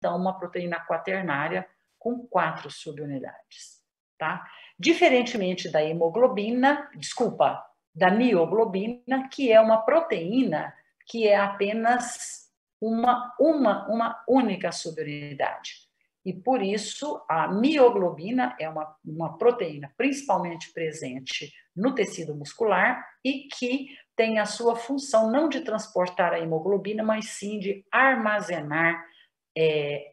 então, uma proteína quaternária com 4 subunidades, tá? Diferentemente da hemoglobina, desculpa, da mioglobina, que é uma proteína que é apenas uma única subunidade. E por isso a mioglobina é uma proteína principalmente presente no tecido muscular e que tem a sua função não de transportar a hemoglobina, mas sim de armazenar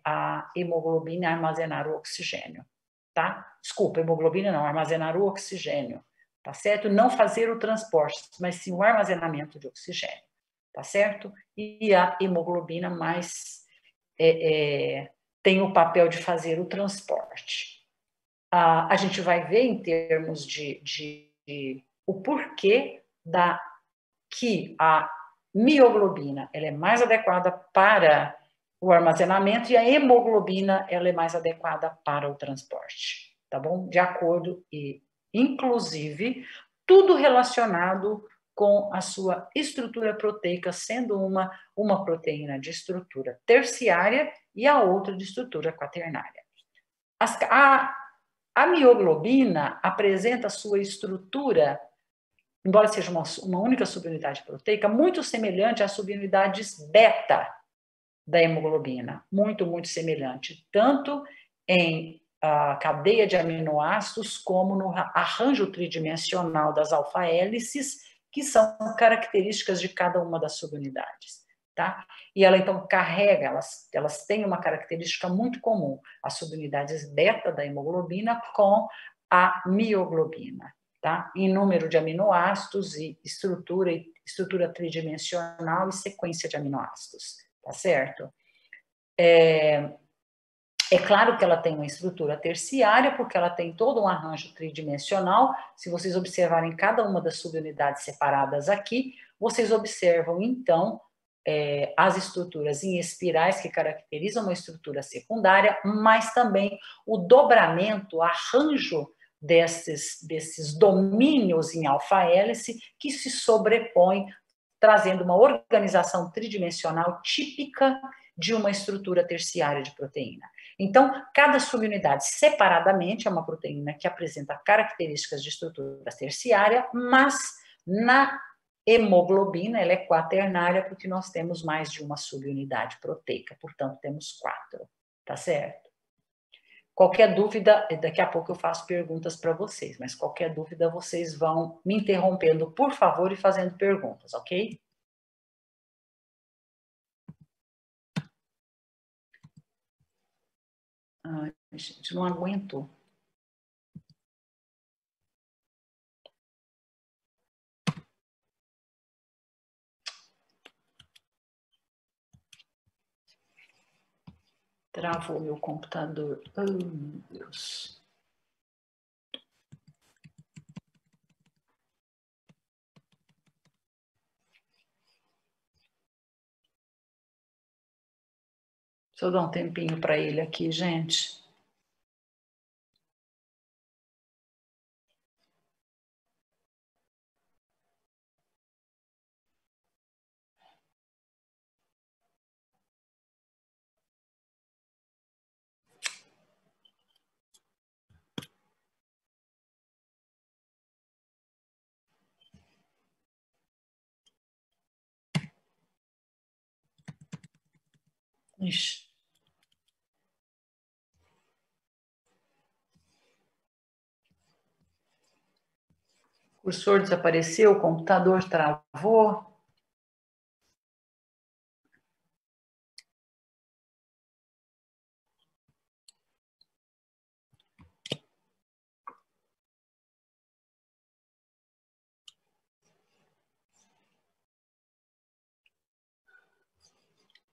a hemoglobina, armazenar o oxigênio, tá? Desculpa, hemoglobina não, armazenar o oxigênio, tá certo? Não fazer o transporte, mas sim o armazenamento de oxigênio, tá certo? E a hemoglobina mais tem o papel de fazer o transporte. A gente vai ver em termos de o porquê que a mioglobina ela é mais adequada para o armazenamento e a hemoglobina ela é mais adequada para o transporte, tá bom? De acordo e, inclusive, tudo relacionado com a sua estrutura proteica, sendo uma proteína de estrutura terciária e a outra de estrutura quaternária. A mioglobina apresenta sua estrutura, embora seja uma única subunidade proteica, muito semelhante às subunidades beta da hemoglobina, muito semelhante, tanto em cadeia de aminoácidos como no arranjo tridimensional das alfa-hélices, que são características de cada uma das subunidades, tá? E ela, então, carrega, elas têm uma característica muito comum, as subunidades beta da hemoglobina com a mioglobina, tá? Em número de aminoácidos e estrutura tridimensional e sequência de aminoácidos, tá certo? É claro que ela tem uma estrutura terciária, porque ela tem todo um arranjo tridimensional. Se vocês observarem cada uma das subunidades separadas aqui, vocês observam, então, as estruturas em espirais que caracterizam uma estrutura secundária, mas também o dobramento, o arranjo desses domínios em alfa-hélice que se sobrepõem, trazendo uma organização tridimensional típica de uma estrutura terciária de proteína. Então, cada subunidade separadamente é uma proteína que apresenta características de estrutura terciária, mas na hemoglobina ela é quaternária porque nós temos mais de uma subunidade proteica, portanto temos 4, tá certo? Qualquer dúvida, daqui a pouco eu faço perguntas para vocês, mas qualquer dúvida vocês vão me interrompendo, por favor, e fazendo perguntas, ok? Ai, gente, não aguento. Travou meu computador. Oh, meu Deus. Deixa eu dar um tempinho para ele aqui, gente. Ixi. O cursor desapareceu, o computador travou.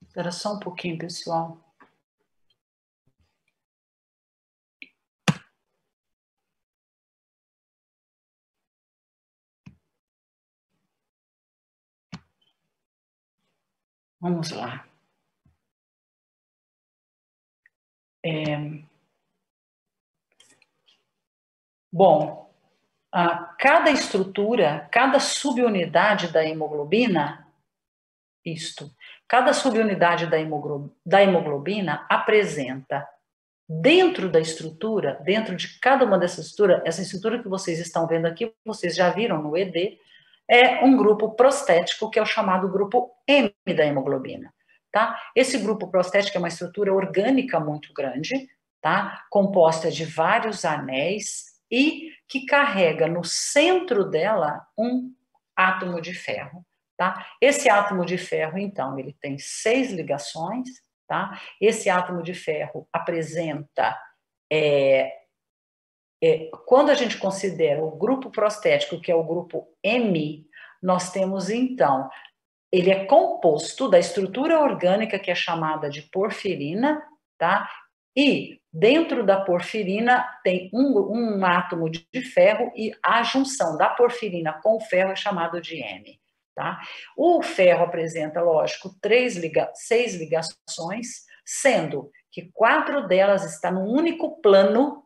Espera só um pouquinho, pessoal. Vamos lá. Bom, cada estrutura, cada subunidade da hemoglobina, Cada subunidade da hemoglobina apresenta, dentro da estrutura, dentro de cada uma dessas estruturas, essa estrutura que vocês estão vendo aqui, vocês já viram no ED, é um grupo prostético, que é o chamado grupo M da hemoglobina, tá? Esse grupo prostético é uma estrutura orgânica muito grande, tá? Composta de vários anéis e que carrega no centro dela um átomo de ferro, tá? Esse átomo de ferro, então, ele tem 6 ligações, tá? Esse átomo de ferro apresenta quando a gente considera o grupo prostético, que é o grupo M, nós temos, então, ele é composto da estrutura orgânica, que é chamada de porfirina, tá? E dentro da porfirina tem um átomo de ferro e a junção da porfirina com o ferro é chamado de M, tá? O ferro apresenta, lógico, 6 ligações, sendo que 4 delas estão num único plano,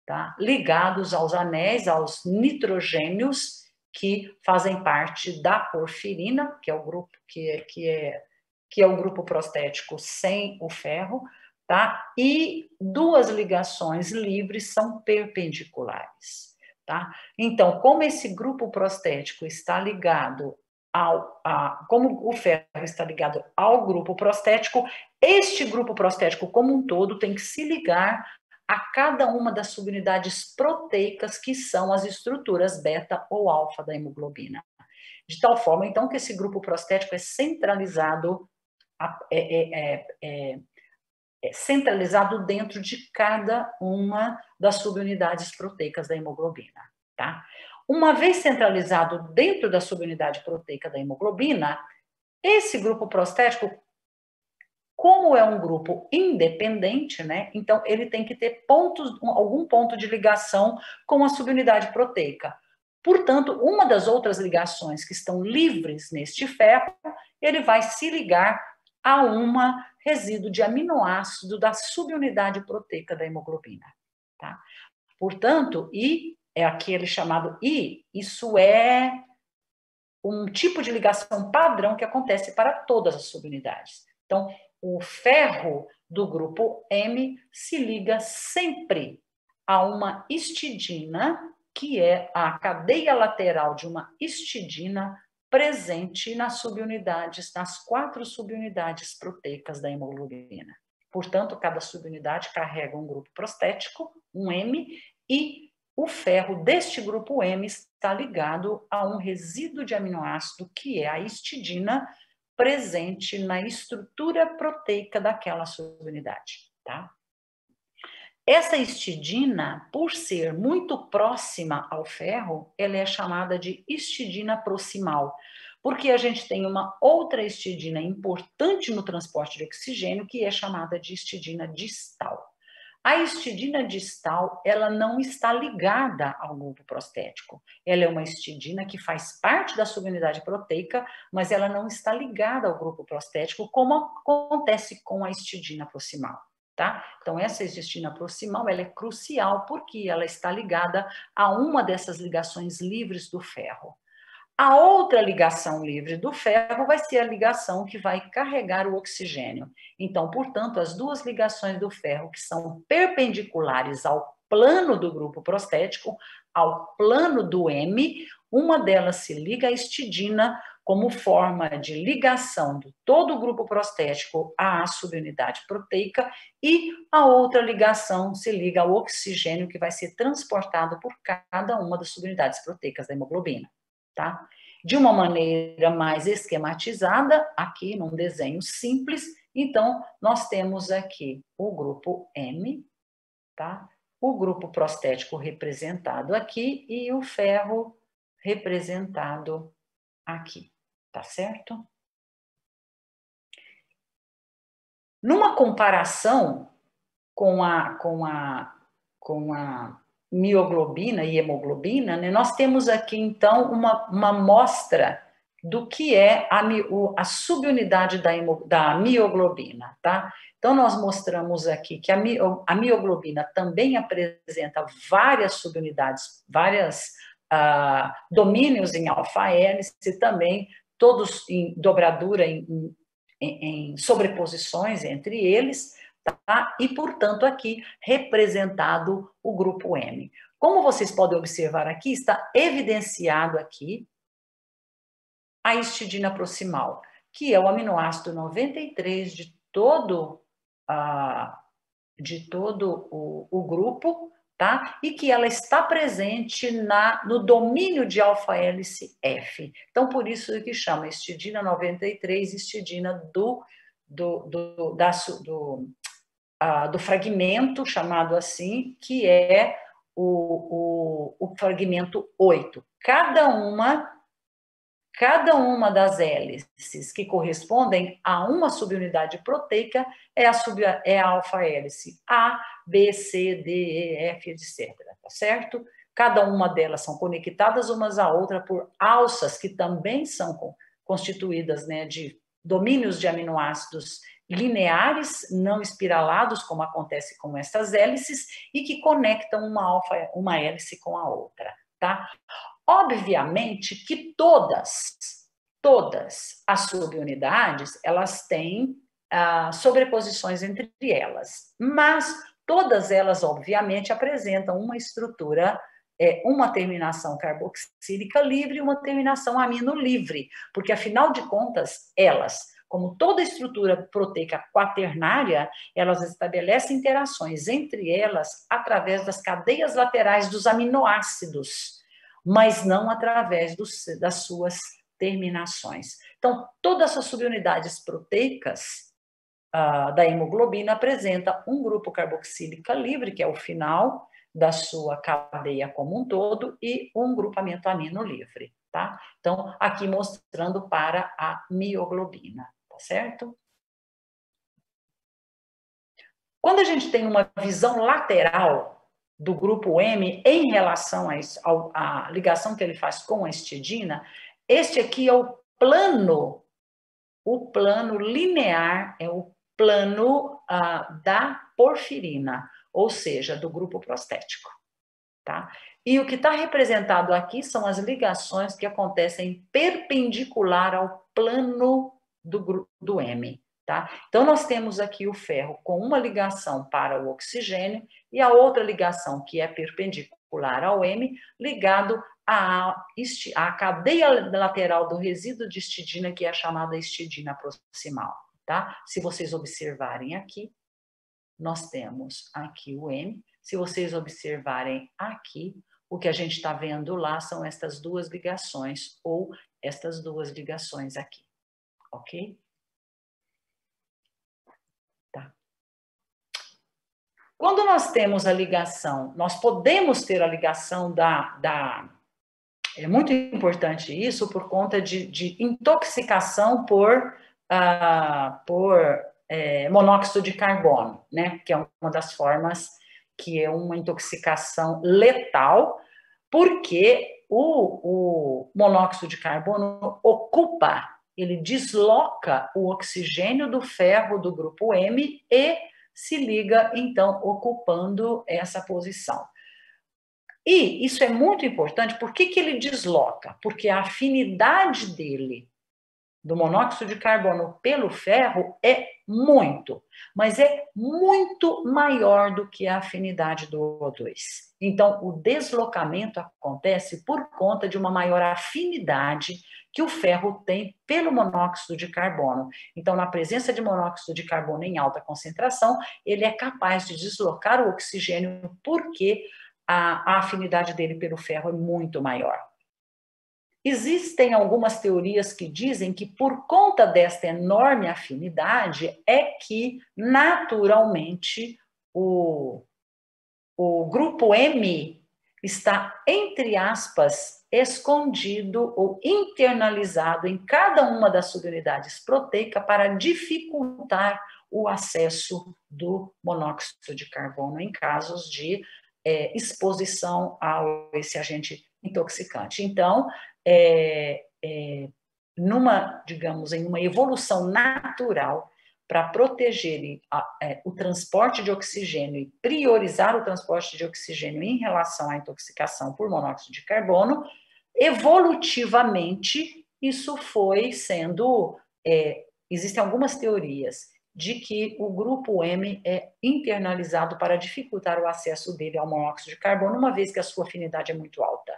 tá? Ligados aos anéis, aos nitrogênios, que fazem parte da porfirina, que é o grupo que é o grupo prostético sem o ferro, tá? E 2 ligações livres são perpendiculares, tá? Então, como esse grupo prostético está ligado como o ferro está ligado ao grupo prostético, este grupo prostético como um todo tem que se ligar a cada uma das subunidades proteicas, que são as estruturas beta ou alfa da hemoglobina. De tal forma, então, que esse grupo prostético é centralizado, centralizado dentro de cada uma das subunidades proteicas da hemoglobina, tá? Uma vez centralizado dentro da subunidade proteica da hemoglobina, esse grupo prostético, como é um grupo independente, né? Então ele tem que ter algum ponto de ligação com a subunidade proteica. Portanto, uma das outras ligações que estão livres neste ferro, ele vai se ligar a uma resíduo de aminoácido da subunidade proteica da hemoglobina, tá? Portanto, I é aquele chamado I, isso é um tipo de ligação padrão que acontece para todas as subunidades. Então, o ferro do grupo M se liga sempre a uma histidina, que é a cadeia lateral de uma histidina presente nas subunidades, nas 4 subunidades proteicas da hemoglobina. Portanto, cada subunidade carrega um grupo prostético, um M, e o ferro deste grupo M está ligado a um resíduo de aminoácido, que é a histidina, presente na estrutura proteica daquela subunidade, tá? Essa histidina, por ser muito próxima ao ferro, ela é chamada de histidina proximal, porque a gente tem uma outra histidina importante no transporte de oxigênio, que é chamada de histidina distal. A histidina distal, ela não está ligada ao grupo prostético. Ela é uma histidina que faz parte da subunidade proteica, mas ela não está ligada ao grupo prostético, como acontece com a histidina proximal, tá? Então, essa histidina proximal, ela é crucial porque ela está ligada a uma dessas ligações livres do ferro. A outra ligação livre do ferro vai ser a ligação que vai carregar o oxigênio. Então, portanto, as 2 ligações do ferro que são perpendiculares ao plano do grupo prostético, ao plano do M, uma delas se liga à histidina como forma de ligação de todo o grupo prostético à subunidade proteica, e a outra ligação se liga ao oxigênio que vai ser transportado por cada uma das subunidades proteicas da hemoglobina. Tá? De uma maneira mais esquematizada, aqui num desenho simples, então nós temos aqui o grupo M, tá? O grupo prostético representado aqui e o ferro representado aqui, tá certo? Numa comparação com a mioglobina e hemoglobina, né, nós temos aqui, então, uma amostra do que é a subunidade da mioglobina, tá? Então, nós mostramos aqui que a mioglobina também apresenta várias subunidades, vários domínios em alfa-hélice, e também todos em dobradura em sobreposições entre eles, tá? E, portanto, aqui representado o grupo M. Como vocês podem observar aqui, está evidenciado aqui a histidina proximal, que é o aminoácido 93 de todo o grupo, tá? E que ela está presente no domínio de alfa-hélice F. Então, por isso que chama histidina 93, histidina do fragmento, chamado assim, que é o fragmento 8. Cada uma das hélices que correspondem a uma subunidade proteica é a alfa-hélice A, B, C, D, E, F, etc. Tá certo? Cada uma delas são conectadas umas à outra por alças que também são constituídas, né, de domínios de aminoácidos lineares, não espiralados, como acontece com essas hélices, e que conectam uma hélice com a outra, tá? Obviamente que todas as subunidades, elas têm sobreposições entre elas, mas todas elas, obviamente, apresentam uma estrutura, uma terminação carboxílica livre e uma terminação amino livre, porque, afinal de contas, elas, como toda estrutura proteica quaternária, elas estabelecem interações entre elas através das cadeias laterais dos aminoácidos, mas não através das suas terminações. Então, todas as subunidades proteicas da hemoglobina apresentam um grupo carboxílica livre, que é o final da sua cadeia como um todo, e um grupamento amino livre, tá? Então, aqui mostrando para a mioglobina, tá certo? Quando a gente tem uma visão lateral do grupo M em relação à ligação que ele faz com a histidina, este aqui é o plano linear, é o plano da porfirina, ou seja, do grupo prostético, tá? E o que está representado aqui são as ligações que acontecem perpendicular ao plano do M. Tá? Então, nós temos aqui o ferro com uma ligação para o oxigênio e a outra ligação, que é perpendicular ao M, ligado à cadeia lateral do resíduo de histidina, que é a chamada histidina proximal. Tá? Se vocês observarem aqui, nós temos aqui o M. Se vocês observarem aqui, o que a gente está vendo lá são estas duas ligações, ou estas duas ligações aqui. Ok? Quando nós temos a ligação, nós podemos ter a ligação é muito importante isso por conta de intoxicação por monóxido de carbono, né? Que é uma das formas que é uma intoxicação letal, porque o monóxido de carbono ele desloca o oxigênio do ferro do grupo M e se liga, então, ocupando essa posição. E isso é muito importante. Por que ele desloca? Porque a afinidade dele, do monóxido de carbono pelo ferro, mas é muito maior do que a afinidade do O2. Então, o deslocamento acontece por conta de uma maior afinidade que o ferro tem pelo monóxido de carbono. Então, na presença de monóxido de carbono em alta concentração, ele é capaz de deslocar o oxigênio porque a afinidade dele pelo ferro é muito maior. Existem algumas teorias que dizem que por conta desta enorme afinidade é que, naturalmente, o grupo M está, entre aspas, escondido ou internalizado em cada uma das subunidades proteicas para dificultar o acesso do monóxido de carbono em casos de exposição a esse agente intoxicante. Então, digamos, em uma evolução natural para proteger o transporte de oxigênio e priorizar o transporte de oxigênio em relação à intoxicação por monóxido de carbono, evolutivamente isso foi sendo existem algumas teorias de que o grupo M é internalizado para dificultar o acesso dele ao monóxido de carbono, uma vez que a sua afinidade é muito alta,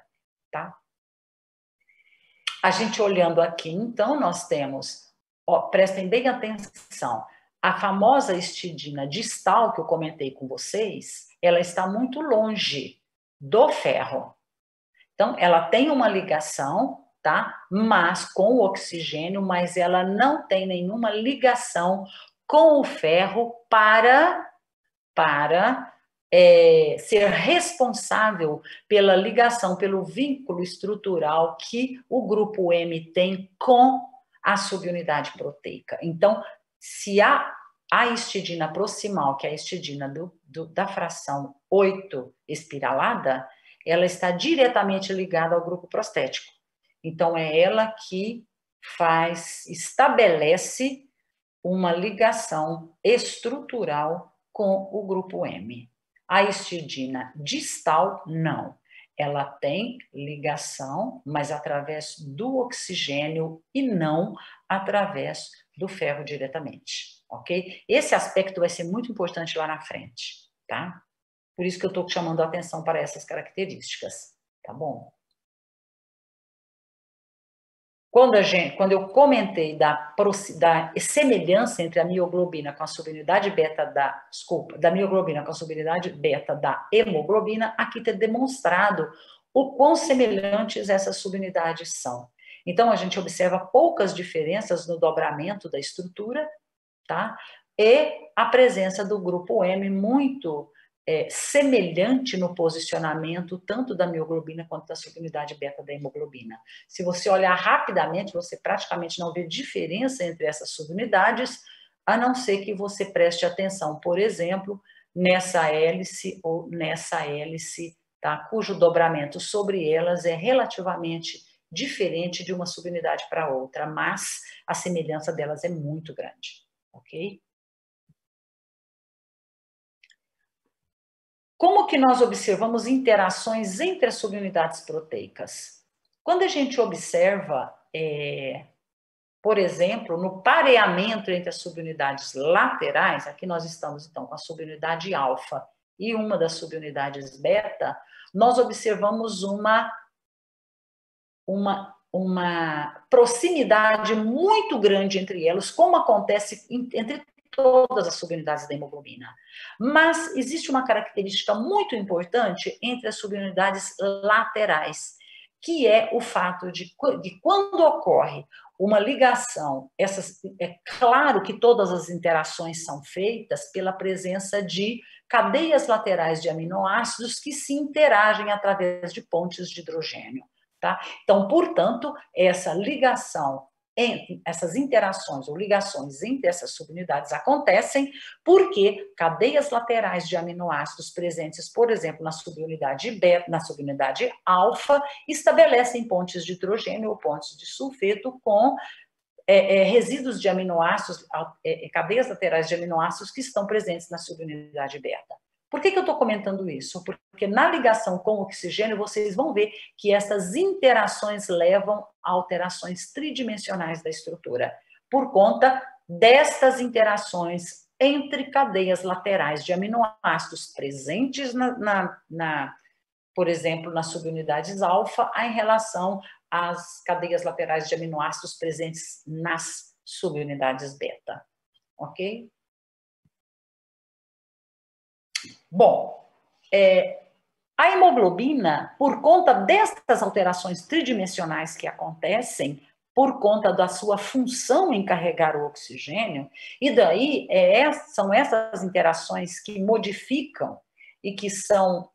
tá? A gente olhando aqui, então, nós temos, ó, prestem bem atenção, a famosa histidina distal que eu comentei com vocês, ela está muito longe do ferro. Então, ela tem uma ligação, tá? Mas com o oxigênio, mas ela não tem nenhuma ligação com o ferro para ser responsável pela ligação, pelo vínculo estrutural que o grupo M tem com a subunidade proteica. Então, se a histidina proximal, que é a histidina da fração 8 espiralada, ela está diretamente ligada ao grupo prostético. Então, é ela que estabelece uma ligação estrutural com o grupo M. A histidina distal, não. Ela tem ligação, mas através do oxigênio e não através do ferro diretamente, ok? Esse aspecto vai ser muito importante lá na frente, tá? Por isso que eu estou chamando a atenção para essas características, tá bom? Quando eu comentei da semelhança entre a mioglobina com a subunidade beta da mioglobina com a subunidade beta da hemoglobina, aqui está demonstrado o quão semelhantes essas subunidades são. Então, a gente observa poucas diferenças no dobramento da estrutura, tá? E a presença do grupo M muito semelhante no posicionamento tanto da mioglobina quanto da subunidade beta da hemoglobina. Se você olhar rapidamente, você praticamente não vê diferença entre essas subunidades, a não ser que você preste atenção, por exemplo, nessa hélice ou nessa hélice, tá? Cujo dobramento sobre elas é relativamente diferente de uma subunidade para outra, mas a semelhança delas é muito grande, ok? Como que nós observamos interações entre as subunidades proteicas? Quando a gente observa, por exemplo, no pareamento entre as subunidades laterais, aqui nós estamos então com a subunidade alfa e uma das subunidades beta, nós observamos uma proximidade muito grande entre elas, como acontece entre todas as subunidades da hemoglobina. Mas existe uma característica muito importante entre as subunidades laterais, que é o fato de quando ocorre uma ligação, é claro que todas as interações são feitas pela presença de cadeias laterais de aminoácidos que se interagem através de pontes de hidrogênio. Tá? Então, portanto, essa ligação, essas interações ou ligações entre essas subunidades acontecem porque cadeias laterais de aminoácidos presentes, por exemplo, na subunidade beta, na subunidade alfa, estabelecem pontes de hidrogênio ou pontes de sulfeto com resíduos de aminoácidos, cadeias laterais de aminoácidos que estão presentes na subunidade beta. Por que eu estou comentando isso? Porque na ligação com o oxigênio, vocês vão ver que essas interações levam a alterações tridimensionais da estrutura, por conta destas interações entre cadeias laterais de aminoácidos presentes por exemplo, nas subunidades alfa, em relação às cadeias laterais de aminoácidos presentes nas subunidades beta. Ok? Bom, a hemoglobina, por conta destas alterações tridimensionais que acontecem, por conta da sua função em carregar o oxigênio, e daí são essas interações que modificam e que são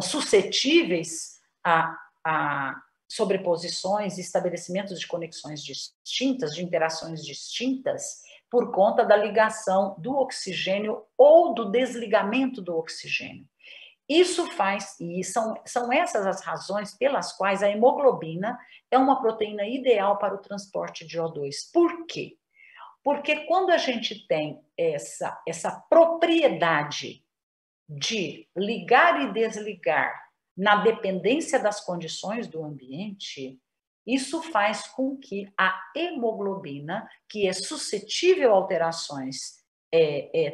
suscetíveis a sobreposições e estabelecimentos de conexões distintas, de interações distintas, por conta da ligação do oxigênio ou do desligamento do oxigênio. Isso e são essas as razões pelas quais a hemoglobina é uma proteína ideal para o transporte de O2. Por quê? Porque quando a gente tem essa propriedade de ligar e desligar na dependência das condições do ambiente, Isso faz com que a hemoglobina, que é suscetível a alterações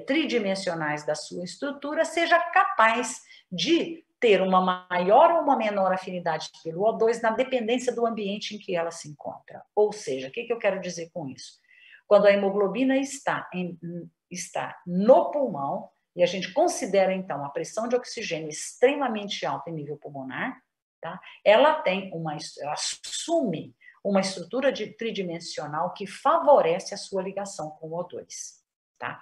tridimensionais da sua estrutura, seja capaz de ter uma maior ou uma menor afinidade pelo O2 na dependência do ambiente em que ela se encontra. Ou seja, o que eu quero dizer com isso? Quando a hemoglobina está no pulmão, e a gente considera, então, a pressão de oxigênio extremamente alta em nível pulmonar, tá? Ela assume uma estrutura tridimensional que favorece a sua ligação com o O2, tá?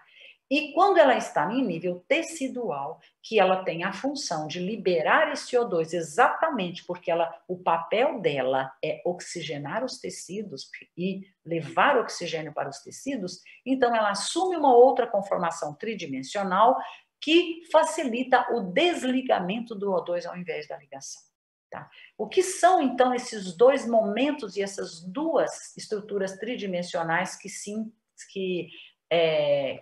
E quando ela está em nível tecidual, que ela tem a função de liberar esse O2 exatamente porque o papel dela é oxigenar os tecidos e levar oxigênio para os tecidos, então ela assume uma outra conformação tridimensional que facilita o desligamento do O2 ao invés da ligação. Tá? O que são, então, esses dois momentos e essas duas estruturas tridimensionais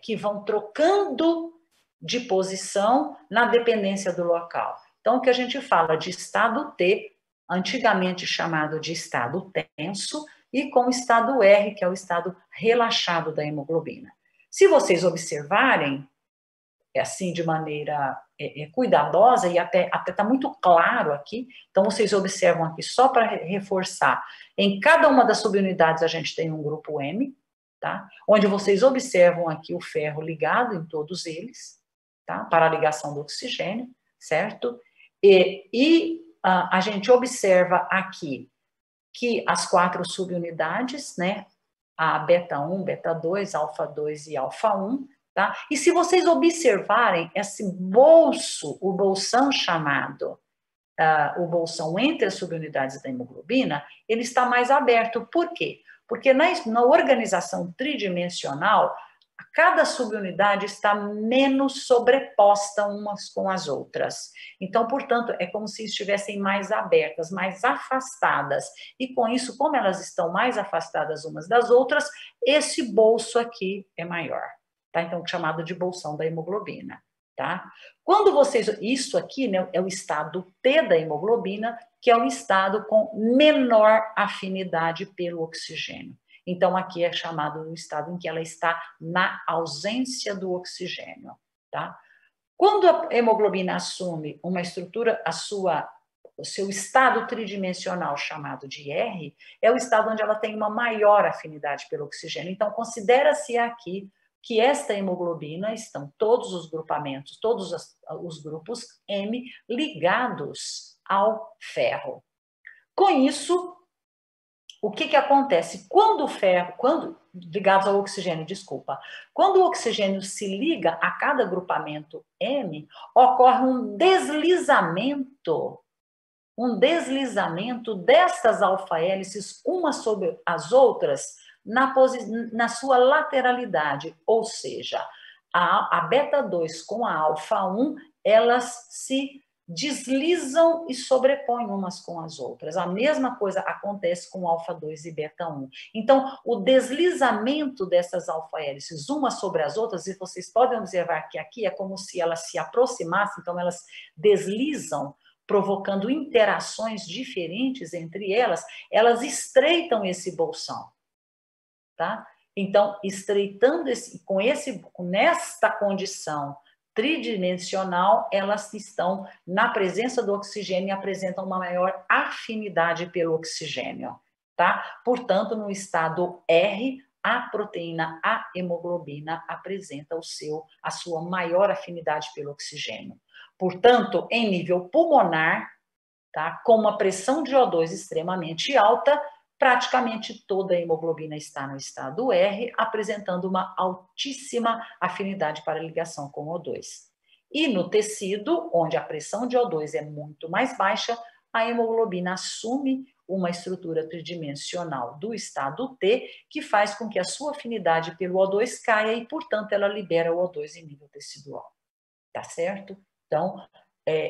que vão trocando de posição na dependência do local? Então, o que a gente fala de estado T, antigamente chamado de estado tenso, e com o estado R, que é o estado relaxado da hemoglobina. Se vocês observarem, assim, de maneira cuidadosa, e até está muito claro aqui, então vocês observam aqui, só para reforçar, em cada uma das subunidades a gente tem um grupo M, tá? Onde vocês observam aqui o ferro ligado em todos eles, tá? Para a ligação do oxigênio, certo? A gente observa aqui que as 4 subunidades, né? A beta 1, beta 2, alfa 2 e alfa 1, tá? E se vocês observarem esse bolso, o bolsão chamado, o bolsão entre as subunidades da hemoglobina, ele está mais aberto. Por quê? Porque na organização tridimensional, cada subunidade está menos sobreposta umas com as outras. Então, portanto, é como se estivessem mais abertas, mais afastadas. E com isso, como elas estão mais afastadas umas das outras, esse bolso aqui é maior. Tá? Então, chamado de bolsão da hemoglobina. Tá? Quando vocês... Isso aqui, né, é o estado T da hemoglobina, que é o estado com menor afinidade pelo oxigênio. Então, aqui é chamado o estado em que ela está na ausência do oxigênio, tá? Quando a hemoglobina assume uma estrutura, o seu estado tridimensional chamado de R, é o estado onde ela tem uma maior afinidade pelo oxigênio. Então, considera-se aqui que esta hemoglobina estão todos os grupamentos, todos os grupos M ligados ao ferro. Com isso, o que acontece? Ligados ao oxigênio, desculpa. Quando o oxigênio se liga a cada grupamento M, ocorre um deslizamento destas alfa-hélices, umas sobre as outras, na sua lateralidade, ou seja, a beta 2 com a alfa 1, elas se deslizam e sobrepõem umas com as outras. A mesma coisa acontece com alfa 2 e beta 1. Então, o deslizamento dessas alfa-hélices umas sobre as outras, e vocês podem observar que aqui é como se elas se aproximassem, então elas deslizam, provocando interações diferentes entre elas, elas estreitam esse bolsão, tá? Então, estreitando nesta condição tridimensional, elas estão na presença do oxigênio e apresentam uma maior afinidade pelo oxigênio, tá? Portanto, no estado R, a proteína, a hemoglobina, apresenta a sua maior afinidade pelo oxigênio. Portanto, em nível pulmonar, tá? Com uma pressão de O2 extremamente alta, praticamente toda a hemoglobina está no estado R, apresentando uma altíssima afinidade para ligação com O2. E no tecido, onde a pressão de O2 é muito mais baixa, a hemoglobina assume uma estrutura tridimensional do estado T, que faz com que a sua afinidade pelo O2 caia e, portanto, ela libera o O2 em nível tecidual. Tá certo? Então,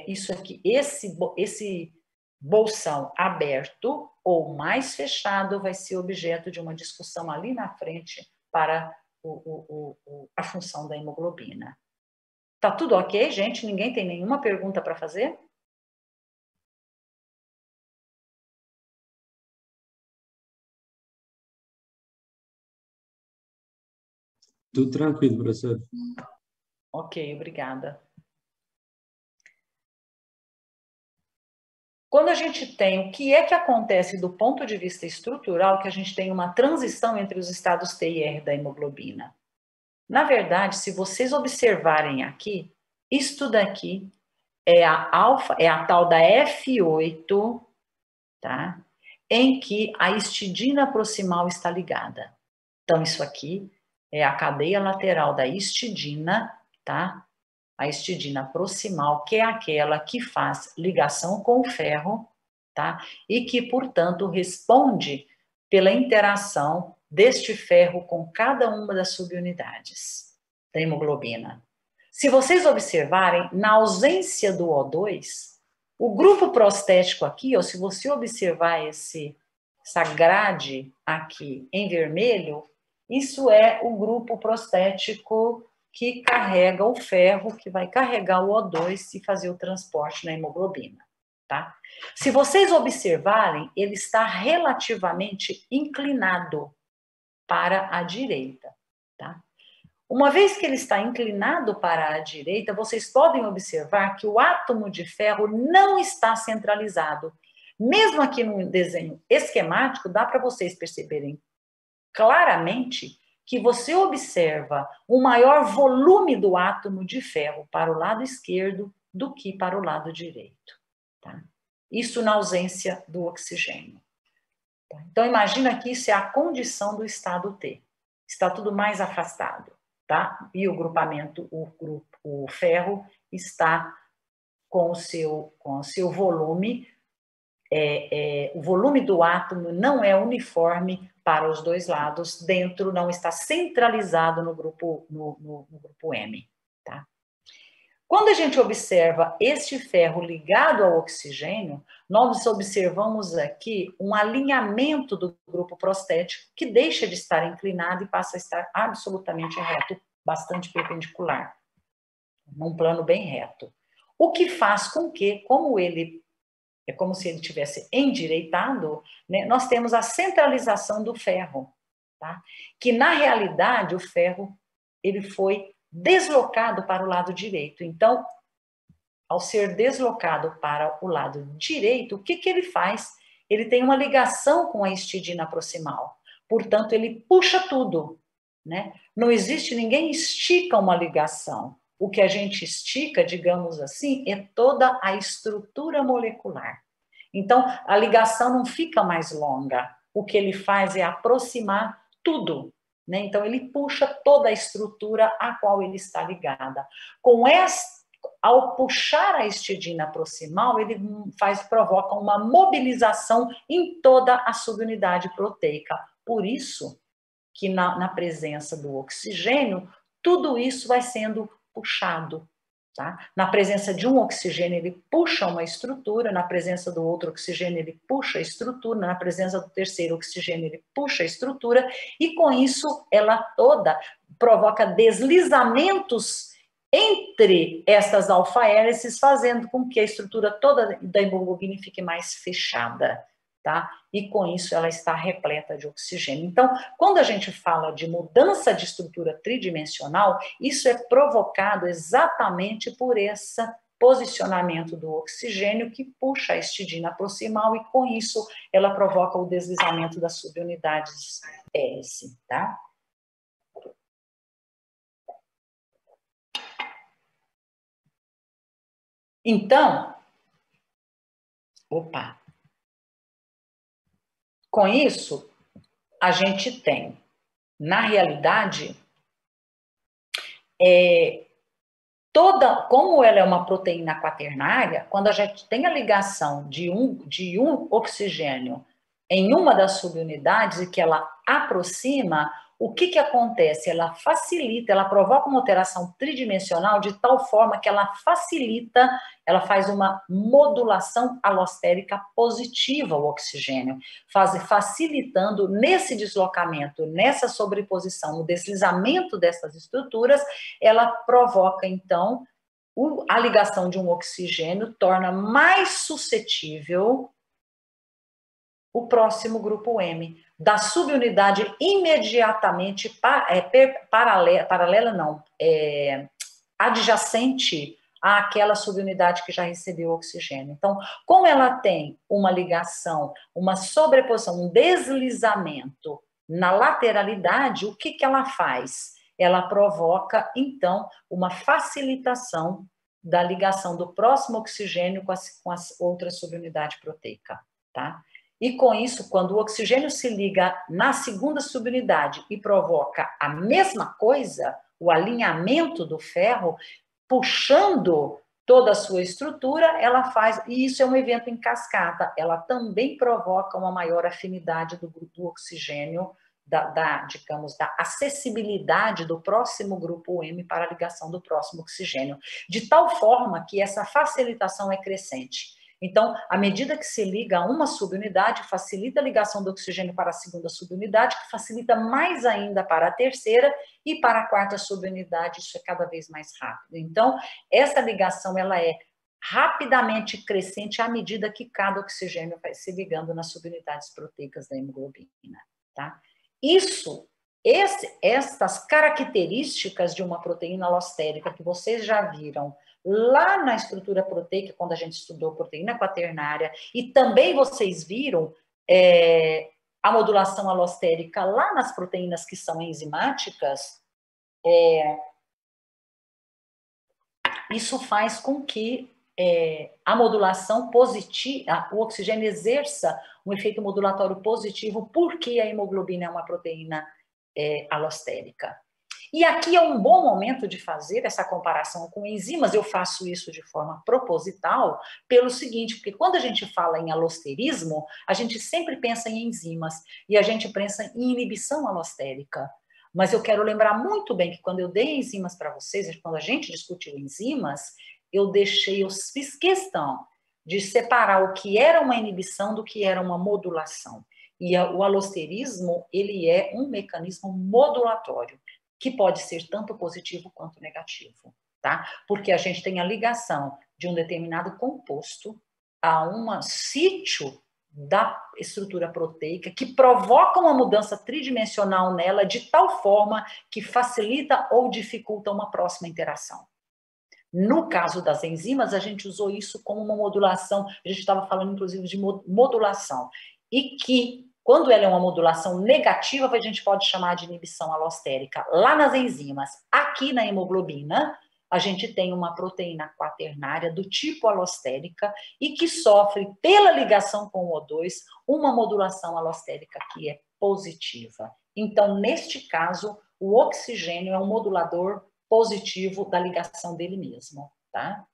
isso aqui, esse bolsão aberto ou mais fechado vai ser objeto de uma discussão ali na frente para a função da hemoglobina. Tá tudo ok, gente? Ninguém tem nenhuma pergunta para fazer? Tudo tranquilo, professor. Ok, obrigada. Quando a gente tem, o que é que acontece do ponto de vista estrutural, que a gente tem uma transição entre os estados T e R da hemoglobina? Na verdade, se vocês observarem aqui, isso daqui é a tal da F8, tá? Em que a histidina proximal está ligada. Então, isso aqui é a cadeia lateral da histidina, tá? A histidina proximal, que é aquela que faz ligação com o ferro, tá? E que, portanto, responde pela interação deste ferro com cada uma das subunidades da hemoglobina. Se vocês observarem, na ausência do O2, o grupo prostético aqui, ó, se você observar essa grade aqui em vermelho, isso é o grupo prostético que carrega o ferro, que vai carregar o O2 e fazer o transporte na hemoglobina, tá? Se vocês observarem, ele está relativamente inclinado para a direita, tá? Uma vez que ele está inclinado para a direita, vocês podem observar que o átomo de ferro não está centralizado. Mesmo aqui no desenho esquemático, dá para vocês perceberem claramente que você observa um maior volume do átomo de ferro para o lado esquerdo do que para o lado direito. Tá? Isso na ausência do oxigênio. Tá? Então, imagina que isso é a condição do estado T. Está tudo mais afastado. Tá? E o grupamento, o ferro, está com o seu volume. O volume do átomo não é uniforme para os dois lados, dentro não está centralizado no grupo M. Tá? Quando a gente observa este ferro ligado ao oxigênio, nós observamos aqui um alinhamento do grupo prostético que deixa de estar inclinado e passa a estar absolutamente reto, bastante perpendicular, num plano bem reto. O que faz com que, como ele é como se ele tivesse endireitado, né, nós temos a centralização do ferro, tá? Que na realidade o ferro ele foi deslocado para o lado direito. Então, ao ser deslocado para o lado direito, o que que ele faz? Ele tem uma ligação com a histidina proximal. Portanto, ele puxa tudo, né? Não existe, ninguém estica uma ligação. O que a gente estica, digamos assim, é toda a estrutura molecular. Então, a ligação não fica mais longa. O que ele faz é aproximar tudo, né? Então, ele puxa toda a estrutura a qual ele está ligada. Ao puxar a histidina proximal, ele provoca uma mobilização em toda a subunidade proteica. Por isso que na presença do oxigênio, tudo isso vai sendo puxado. Tá? Na presença de um oxigênio, ele puxa uma estrutura, na presença do outro oxigênio, ele puxa a estrutura, na presença do terceiro oxigênio, ele puxa a estrutura, e com isso, ela toda provoca deslizamentos entre essas alfa-hélices, fazendo com que a estrutura toda da hemoglobina fique mais fechada. Tá? E com isso ela está repleta de oxigênio. Então, quando a gente fala de mudança de estrutura tridimensional, isso é provocado exatamente por esse posicionamento do oxigênio que puxa a histidina proximal e com isso ela provoca o deslizamento das subunidades S, tá? Então, com isso, a gente tem, na realidade, como ela é uma proteína quaternária, quando a gente tem a ligação de um oxigênio em uma das subunidades e que ela aproxima, o que acontece? Ela facilita, ela provoca uma alteração tridimensional de tal forma que ela facilita, ela faz uma modulação alostérica positiva ao oxigênio, facilitando nesse deslocamento, nessa sobreposição, no deslizamento dessas estruturas, ela provoca, então, a ligação de um oxigênio torna mais suscetível o próximo grupo M. da subunidade imediatamente paralela, não, adjacente àquela subunidade que já recebeu oxigênio. Então, como ela tem uma ligação, uma sobreposição, um deslizamento na lateralidade, o que ela faz? Ela provoca, então, uma facilitação da ligação do próximo oxigênio com a outra subunidade proteica, tá? E com isso, quando o oxigênio se liga na segunda subunidade e provoca a mesma coisa, o alinhamento do ferro, puxando toda a sua estrutura, ela faz, e isso é um evento em cascata, ela também provoca uma maior afinidade do oxigênio, digamos, da acessibilidade do próximo grupo M para a ligação do próximo oxigênio, de tal forma que essa facilitação é crescente. Então, à medida que se liga a uma subunidade, facilita a ligação do oxigênio para a segunda subunidade, que facilita mais ainda para a terceira e para a quarta subunidade, isso é cada vez mais rápido. Então, essa ligação, ela é rapidamente crescente à medida que cada oxigênio vai se ligando nas subunidades proteicas da hemoglobina, tá? Estas características de uma proteína alostérica que vocês já viram lá na estrutura proteica, quando a gente estudou proteína quaternária, e também vocês viram a modulação alostérica lá nas proteínas que são enzimáticas, isso faz com que a modulação positiva, o oxigênio exerça um efeito modulatório positivo, porque a hemoglobina é uma proteína alostérica. E aqui é um bom momento de fazer essa comparação com enzimas. Eu faço isso de forma proposital, pelo seguinte, porque quando a gente fala em alosterismo, a gente sempre pensa em enzimas, e a gente pensa em inibição alostérica. Mas eu quero lembrar muito bem que quando eu dei enzimas para vocês, quando a gente discutiu enzimas, eu fiz questão de separar o que era uma inibição do que era uma modulação. E o alosterismo, ele é um mecanismo modulatório, que pode ser tanto positivo quanto negativo, tá? Porque a gente tem a ligação de um determinado composto a um sítio da estrutura proteica que provoca uma mudança tridimensional nela de tal forma que facilita ou dificulta uma próxima interação. No caso das enzimas, a gente usou isso como uma modulação, a gente estava falando inclusive de modulação, e que quando ela é uma modulação negativa, a gente pode chamar de inibição alostérica. Lá nas enzimas, aqui na hemoglobina, a gente tem uma proteína quaternária do tipo alostérica e que sofre, pela ligação com o O2, uma modulação alostérica que é positiva. Então, neste caso, o oxigênio é um modulador positivo da ligação dele mesmo, tá?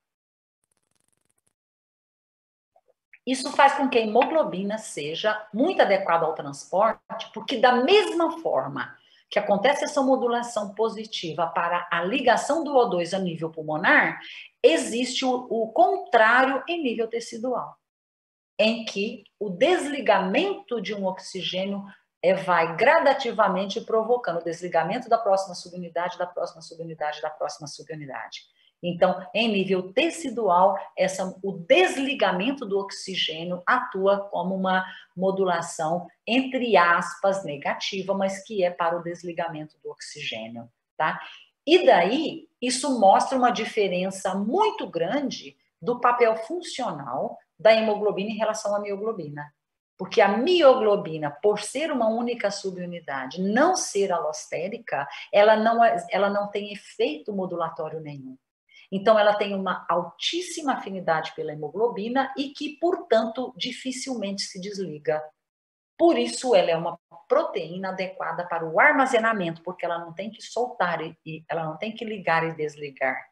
Isso faz com que a hemoglobina seja muito adequada ao transporte, porque da mesma forma que acontece essa modulação positiva para a ligação do O2 a nível pulmonar, existe o contrário em nível tecidual, em que o desligamento de um oxigênio vai gradativamente provocando o desligamento da próxima subunidade, da próxima subunidade, da próxima subunidade. Então, em nível tecidual, o desligamento do oxigênio atua como uma modulação, entre aspas, negativa, mas que é para o desligamento do oxigênio, tá? E daí, isso mostra uma diferença muito grande do papel funcional da hemoglobina em relação à mioglobina. Porque a mioglobina, por ser uma única subunidade, não ser alostérica, ela não tem efeito modulatório nenhum. Então, ela tem uma altíssima afinidade pela hemoglobina e que, portanto, dificilmente se desliga. Por isso, ela é uma proteína adequada para o armazenamento, porque ela não tem que soltar, ela não tem que ligar e desligar.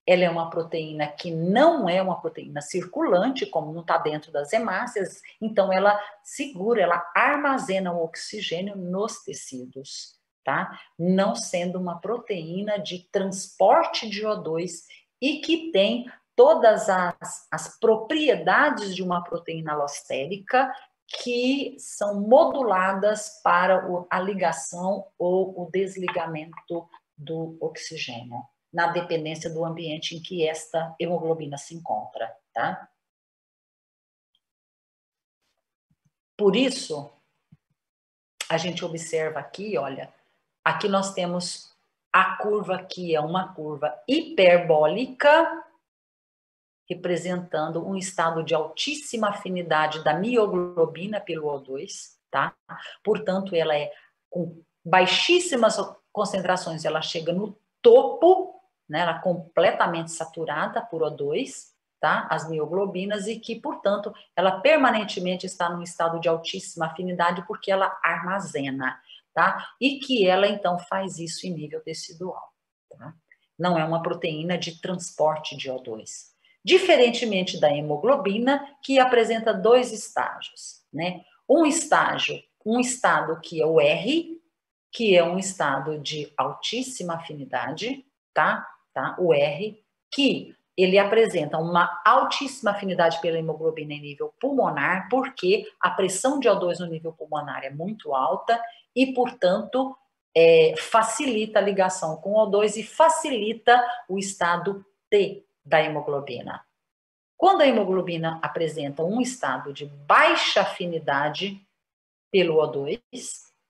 Ela é uma proteína que não é uma proteína circulante, como não está dentro das hemácias, então ela segura, ela armazena o oxigênio nos tecidos, tá? Não sendo uma proteína de transporte de O2 e que tem todas as propriedades de uma proteína alostérica que são moduladas para a ligação ou o desligamento do oxigênio, na dependência do ambiente em que esta hemoglobina se encontra, tá? Por isso, a gente observa aqui, olha, aqui nós temos a curva que é uma curva hiperbólica, representando um estado de altíssima afinidade da mioglobina pelo O2, tá? Portanto, ela é com baixíssimas concentrações, ela chega no topo, né? Ela é completamente saturada por O2, tá? As mioglobinas, e que, portanto, ela permanentemente está num estado de altíssima afinidade porque ela armazena, tá? E que ela, então, faz isso em nível tecidual, tá? Não é uma proteína de transporte de O2. Diferentemente da hemoglobina, que apresenta dois estágios, né? Um estado que é o R, que é um estado de altíssima afinidade, tá? O R, que ele apresenta uma altíssima afinidade pela hemoglobina em nível pulmonar, porque a pressão de O2 no nível pulmonar é muito alta e, portanto, facilita a ligação com O2 e facilita o estado T da hemoglobina. Quando a hemoglobina apresenta um estado de baixa afinidade pelo O2,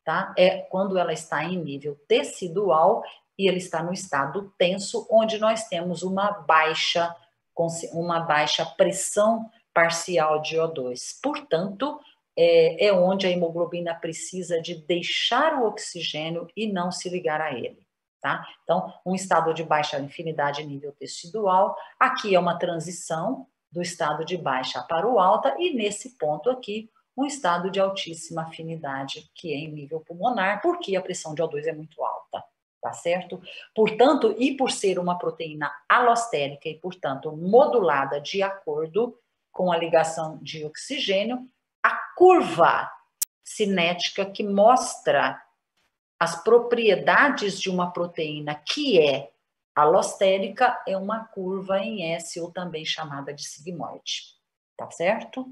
tá? É quando ela está em nível tecidual e ele está no estado tenso, onde nós temos uma baixa pressão parcial de O2. Portanto, é onde a hemoglobina precisa de deixar o oxigênio e não se ligar a ele. Tá? Então, um estado de baixa afinidade nível tecidual, aqui é uma transição do estado de baixa para o alta, e nesse ponto aqui, um estado de altíssima afinidade, que é em nível pulmonar, porque a pressão de O2 é muito alta, tá certo? Portanto, e por ser uma proteína alostérica e, portanto, modulada de acordo com a ligação de oxigênio, a curva cinética que mostra as propriedades de uma proteína que é alostérica é uma curva em S, ou também chamada de sigmoide, tá certo?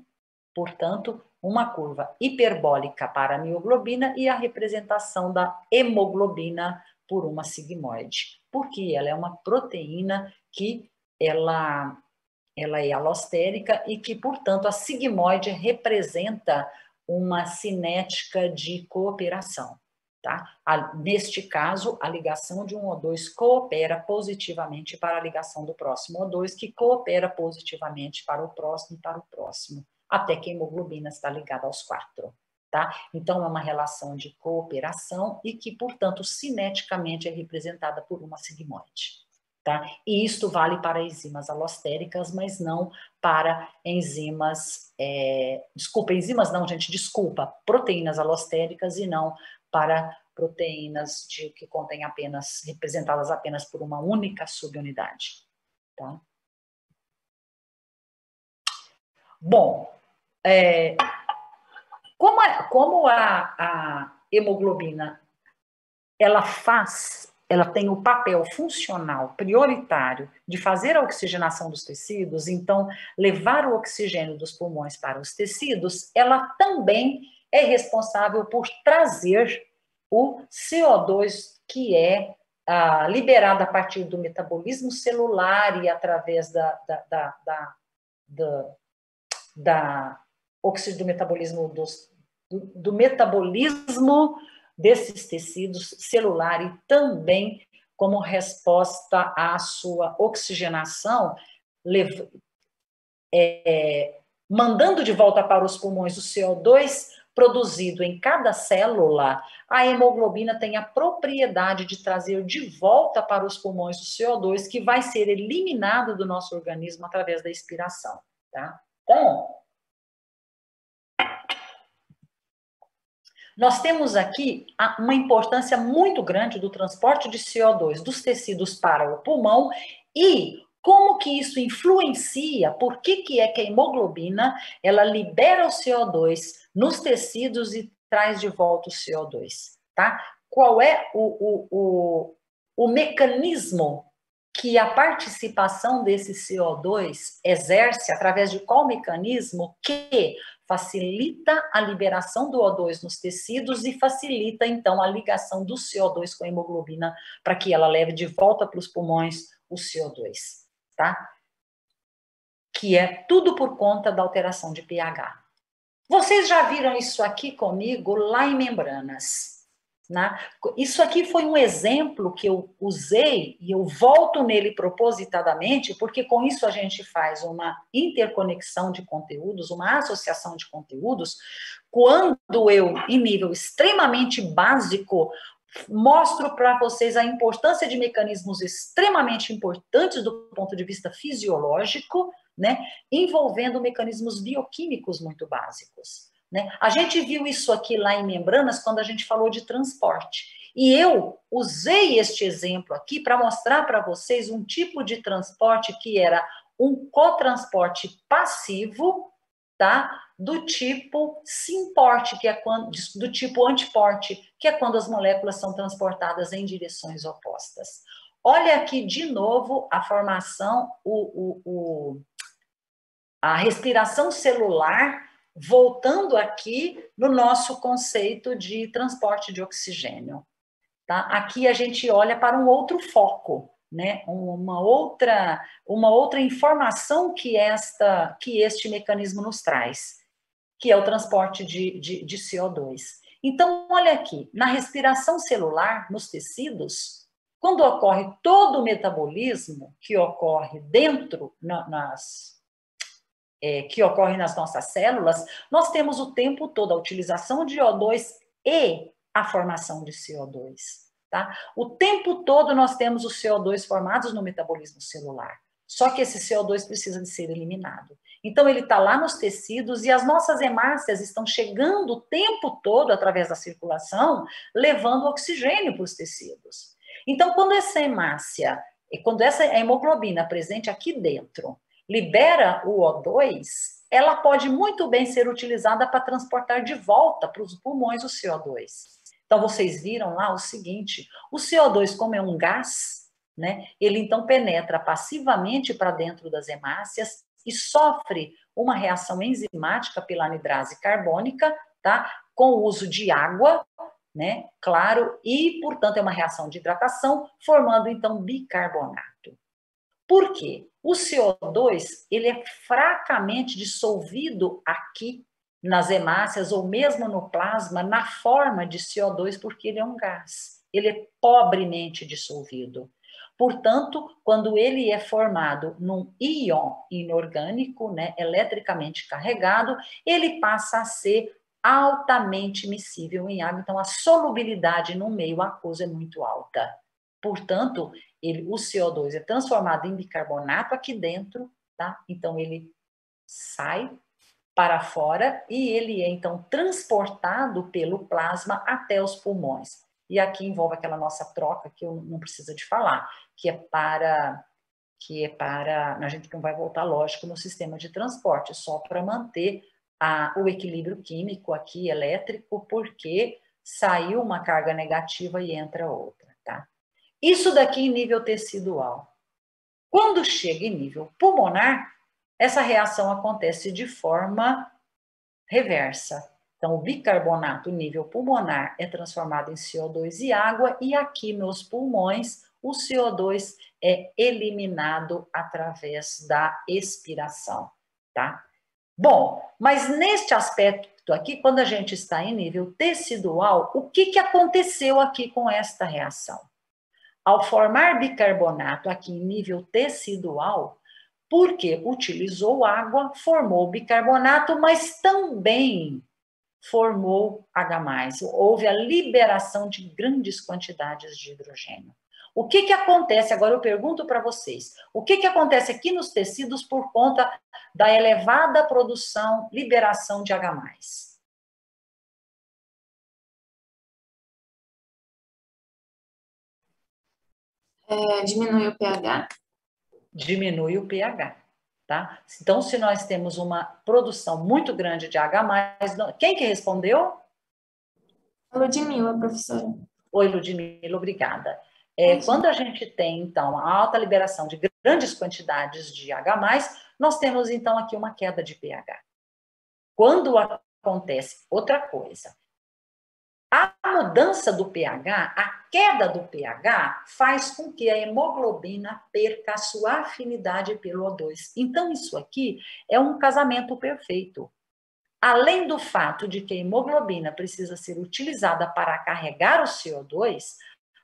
Portanto, uma curva hiperbólica para a mioglobina e a representação da hemoglobina por uma sigmoide, porque ela é uma proteína que ela é alostérica e que, portanto, a sigmoide representa uma cinética de cooperação. Tá? Neste caso, a ligação de um O2 coopera positivamente para a ligação do próximo O2, que coopera positivamente para o próximo e para o próximo, até que a hemoglobina está ligada aos 4. Tá? Então, é uma relação de cooperação e que, portanto, cineticamente é representada por uma sigmoide. Tá? E isto vale para enzimas alostéricas, mas não para enzimas, proteínas alostéricas e não para proteínas que contêm representadas apenas por uma única subunidade. Tá? Bom, como a hemoglobina ela tem o papel funcional prioritário de fazer a oxigenação dos tecidos, então levar o oxigênio dos pulmões para os tecidos, ela também é responsável por trazer o CO2 que é liberado a partir do metabolismo celular e através do metabolismo do metabolismo desses tecidos celular e também como resposta à sua oxigenação, mandando de volta para os pulmões o CO2 produzido em cada célula, a hemoglobina tem a propriedade de trazer de volta para os pulmões o CO2 que vai ser eliminado do nosso organismo através da expiração, tá? Então, nós temos aqui uma importância muito grande do transporte de CO2 dos tecidos para o pulmão e como que isso influencia, por que é que a hemoglobina, ela libera o CO2 nos tecidos e traz de volta o CO2, tá? Qual é o mecanismo que a participação desse CO2 exerce, através de qual mecanismo que facilita a liberação do O2 nos tecidos e facilita, então, a ligação do CO2 com a hemoglobina para que ela leve de volta para os pulmões o CO2, tá? Que é tudo por conta da alteração de pH. Vocês já viram isso aqui comigo lá em membranas, né? Isso aqui foi um exemplo que eu usei e eu volto nele propositadamente, porque com isso a gente faz uma interconexão de conteúdos, uma associação de conteúdos, quando eu, em nível extremamente básico, mostro para vocês a importância de mecanismos extremamente importantes do ponto de vista fisiológico, né, envolvendo mecanismos bioquímicos muito básicos. Né? A gente viu isso aqui lá em membranas quando a gente falou de transporte. E eu usei este exemplo aqui para mostrar para vocês um tipo de transporte que era um cotransporte passivo, tá? Do tipo simporte, que é quando, do tipo antiporte, que é quando as moléculas são transportadas em direções opostas. Olha aqui de novo a formação, a respiração celular, voltando aqui no nosso conceito de transporte de oxigênio. Tá? Aqui a gente olha para um outro foco, né? uma outra informação que este mecanismo nos traz, que é o transporte de CO2. Então, olha aqui, na respiração celular, nos tecidos, quando ocorre todo o metabolismo que ocorre dentro, que ocorre nas nossas células, nós temos o tempo todo a utilização de O2 e a formação de CO2. Tá? O tempo todo nós temos os CO2 formados no metabolismo celular. Só que esse CO2 precisa de ser eliminado. Então, ele está lá nos tecidos e as nossas hemácias estão chegando o tempo todo, através da circulação, levando oxigênio para os tecidos. Então, quando essa hemácia, quando essa hemoglobina presente aqui dentro, libera o O2, ela pode muito bem ser utilizada para transportar de volta para os pulmões o CO2. Então, vocês viram lá o seguinte, o CO2, como é um gás, né, ele então penetra passivamente para dentro das hemácias e sofre uma reação enzimática pela anidrase carbônica, tá, com o uso de água, né, claro, e, portanto, é uma reação de hidratação, formando, então, bicarbonato. Por quê? O CO2, ele é fracamente dissolvido aqui nas hemácias ou mesmo no plasma na forma de CO2, porque ele é um gás. Ele é pobremente dissolvido. Portanto, quando ele é formado num íon inorgânico, né, eletricamente carregado, ele passa a ser altamente miscível em água. Então, a solubilidade no meio aquoso é muito alta. Portanto, o CO2 é transformado em bicarbonato aqui dentro, tá? Então, ele sai para fora e ele é, então, transportado pelo plasma até os pulmões. E aqui envolve aquela nossa troca, que eu não preciso de falar, que é para a gente não vai voltar, lógico, no sistema de transporte, só para manter o equilíbrio químico aqui, elétrico, porque saiu uma carga negativa e entra outra, tá? Isso daqui em nível tecidual. Quando chega em nível pulmonar, essa reação acontece de forma reversa. Então, o bicarbonato nível pulmonar é transformado em CO2 e água, e aqui nos pulmões, o CO2 é eliminado através da expiração, tá? Bom, mas neste aspecto aqui, quando a gente está em nível tecidual, o que aconteceu aqui com esta reação? Ao formar bicarbonato aqui em nível tecidual, porque utilizou água, formou bicarbonato, mas também formou H+. Houve a liberação de grandes quantidades de hidrogênio. O que acontece? Agora eu pergunto para vocês. O que acontece aqui nos tecidos por conta da elevada produção, liberação de H+. Diminui o pH? Diminui o pH, tá? Então, se nós temos uma produção muito grande de H+, quem que respondeu? Ludmila, professora. Oi, Ludmila, obrigada. Quando a gente tem, então, a alta liberação de grandes quantidades de H+, nós temos, então, aqui uma queda de pH. Quando acontece outra coisa, a mudança do pH, a queda do pH, faz com que a hemoglobina perca a sua afinidade pelo O2. Então, isso aqui é um casamento perfeito. além do fato de que a hemoglobina precisa ser utilizada para carregar o CO2,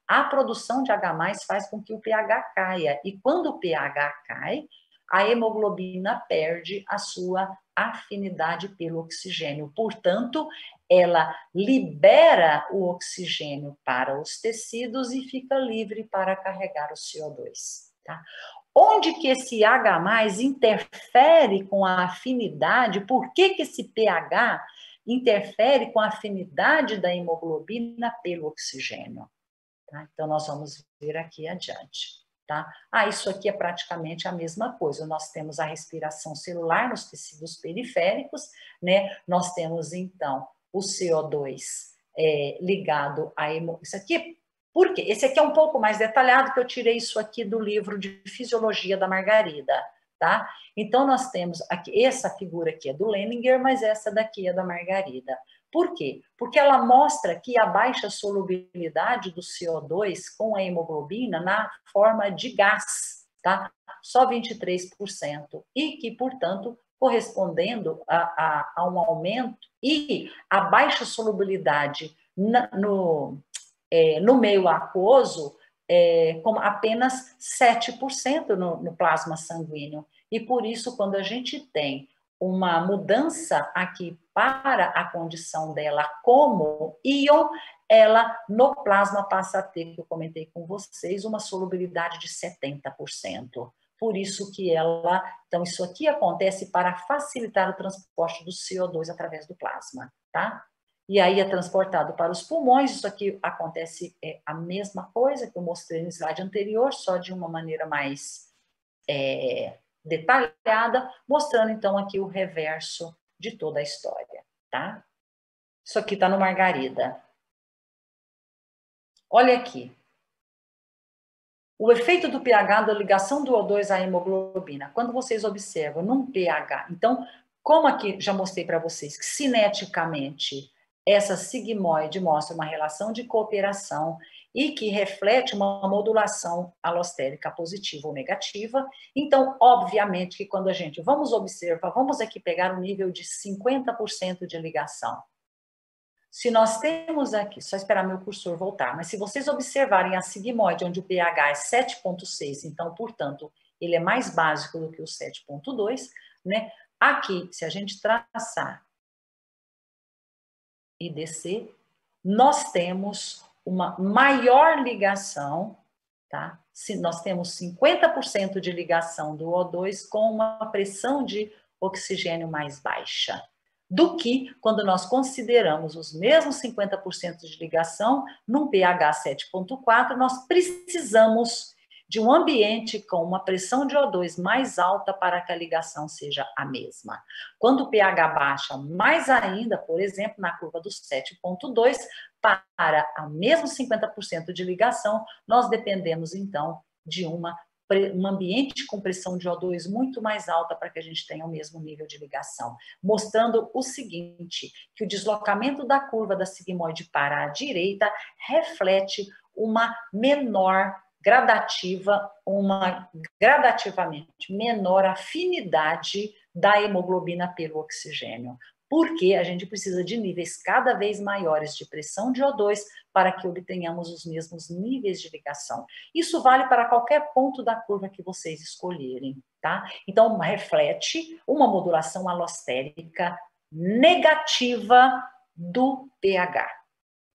a produção de H+ faz com que o pH caia. E quando o pH cai, a hemoglobina perde a sua afinidade pelo oxigênio. Portanto, ela libera o oxigênio para os tecidos e fica livre para carregar o CO2. Tá? Onde que esse H+ interfere com a afinidade? Por que esse pH interfere com a afinidade da hemoglobina pelo oxigênio? Tá? Então, nós vamos ver aqui adiante. Tá? Isso aqui é praticamente a mesma coisa. Nós temos a respiração celular nos tecidos periféricos, né? Nós temos, então, o CO2 ligado a... Isso aqui, por quê? Esse aqui é um pouco mais detalhado, que eu tirei isso aqui do livro de Fisiologia da Margarida, tá? Então, nós temos aqui, essa figura aqui é do Leninger, mas essa daqui é da Margarida. Por quê? Porque ela mostra que a baixa solubilidade do CO2 com a hemoglobina na forma de gás, tá? Só 23%. E que, portanto, correspondendo a um aumento, e a baixa solubilidade no meio aquoso, com apenas 7% no plasma sanguíneo. E por isso, quando a gente tem uma mudança aqui para a condição dela como íon, ela no plasma passa a ter, que eu comentei com vocês, uma solubilidade de 70%. Por isso que ela... Então, isso aqui acontece para facilitar o transporte do CO2 através do plasma, tá? E aí é transportado para os pulmões. Isso aqui acontece a mesma coisa que eu mostrei no slide anterior, só de uma maneira mais detalhada, mostrando então aqui o reverso de toda a história, tá? Isso aqui está no Margarida. Olha aqui. O efeito do pH da ligação do O2 à hemoglobina. Quando vocês observam num pH, então, como aqui já mostrei para vocês que cineticamente essa sigmoide mostra uma relação de cooperação e que reflete uma modulação alostérica positiva ou negativa. Então, obviamente que quando a gente vamos observar, vamos aqui pegar o nível de 50% de ligação. Se nós temos aqui, só esperar meu cursor voltar, mas se vocês observarem a sigmoide, onde o pH é 7,6, então, portanto, ele é mais básico do que o 7,2, né? Aqui, se a gente traçar e descer, nós temos uma maior ligação, tá? Se nós temos 50% de ligação do O2 com uma pressão de oxigênio mais baixa, do que quando nós consideramos os mesmos 50% de ligação num pH 7,4, nós precisamos de um ambiente com uma pressão de O2 mais alta para que a ligação seja a mesma. Quando o pH baixa mais ainda, por exemplo, na curva do 7,2, para a mesmo 50% de ligação, nós dependemos, então, de um ambiente com pressão de O2 muito mais alta para que a gente tenha o mesmo nível de ligação, mostrando o seguinte, que o deslocamento da curva da sigmoide para a direita reflete uma gradativamente menor afinidade da hemoglobina pelo oxigênio, porque a gente precisa de níveis cada vez maiores de pressão de O2 para que obtenhamos os mesmos níveis de ligação. Isso vale para qualquer ponto da curva que vocês escolherem, tá? Então, reflete uma modulação alostérica negativa do pH,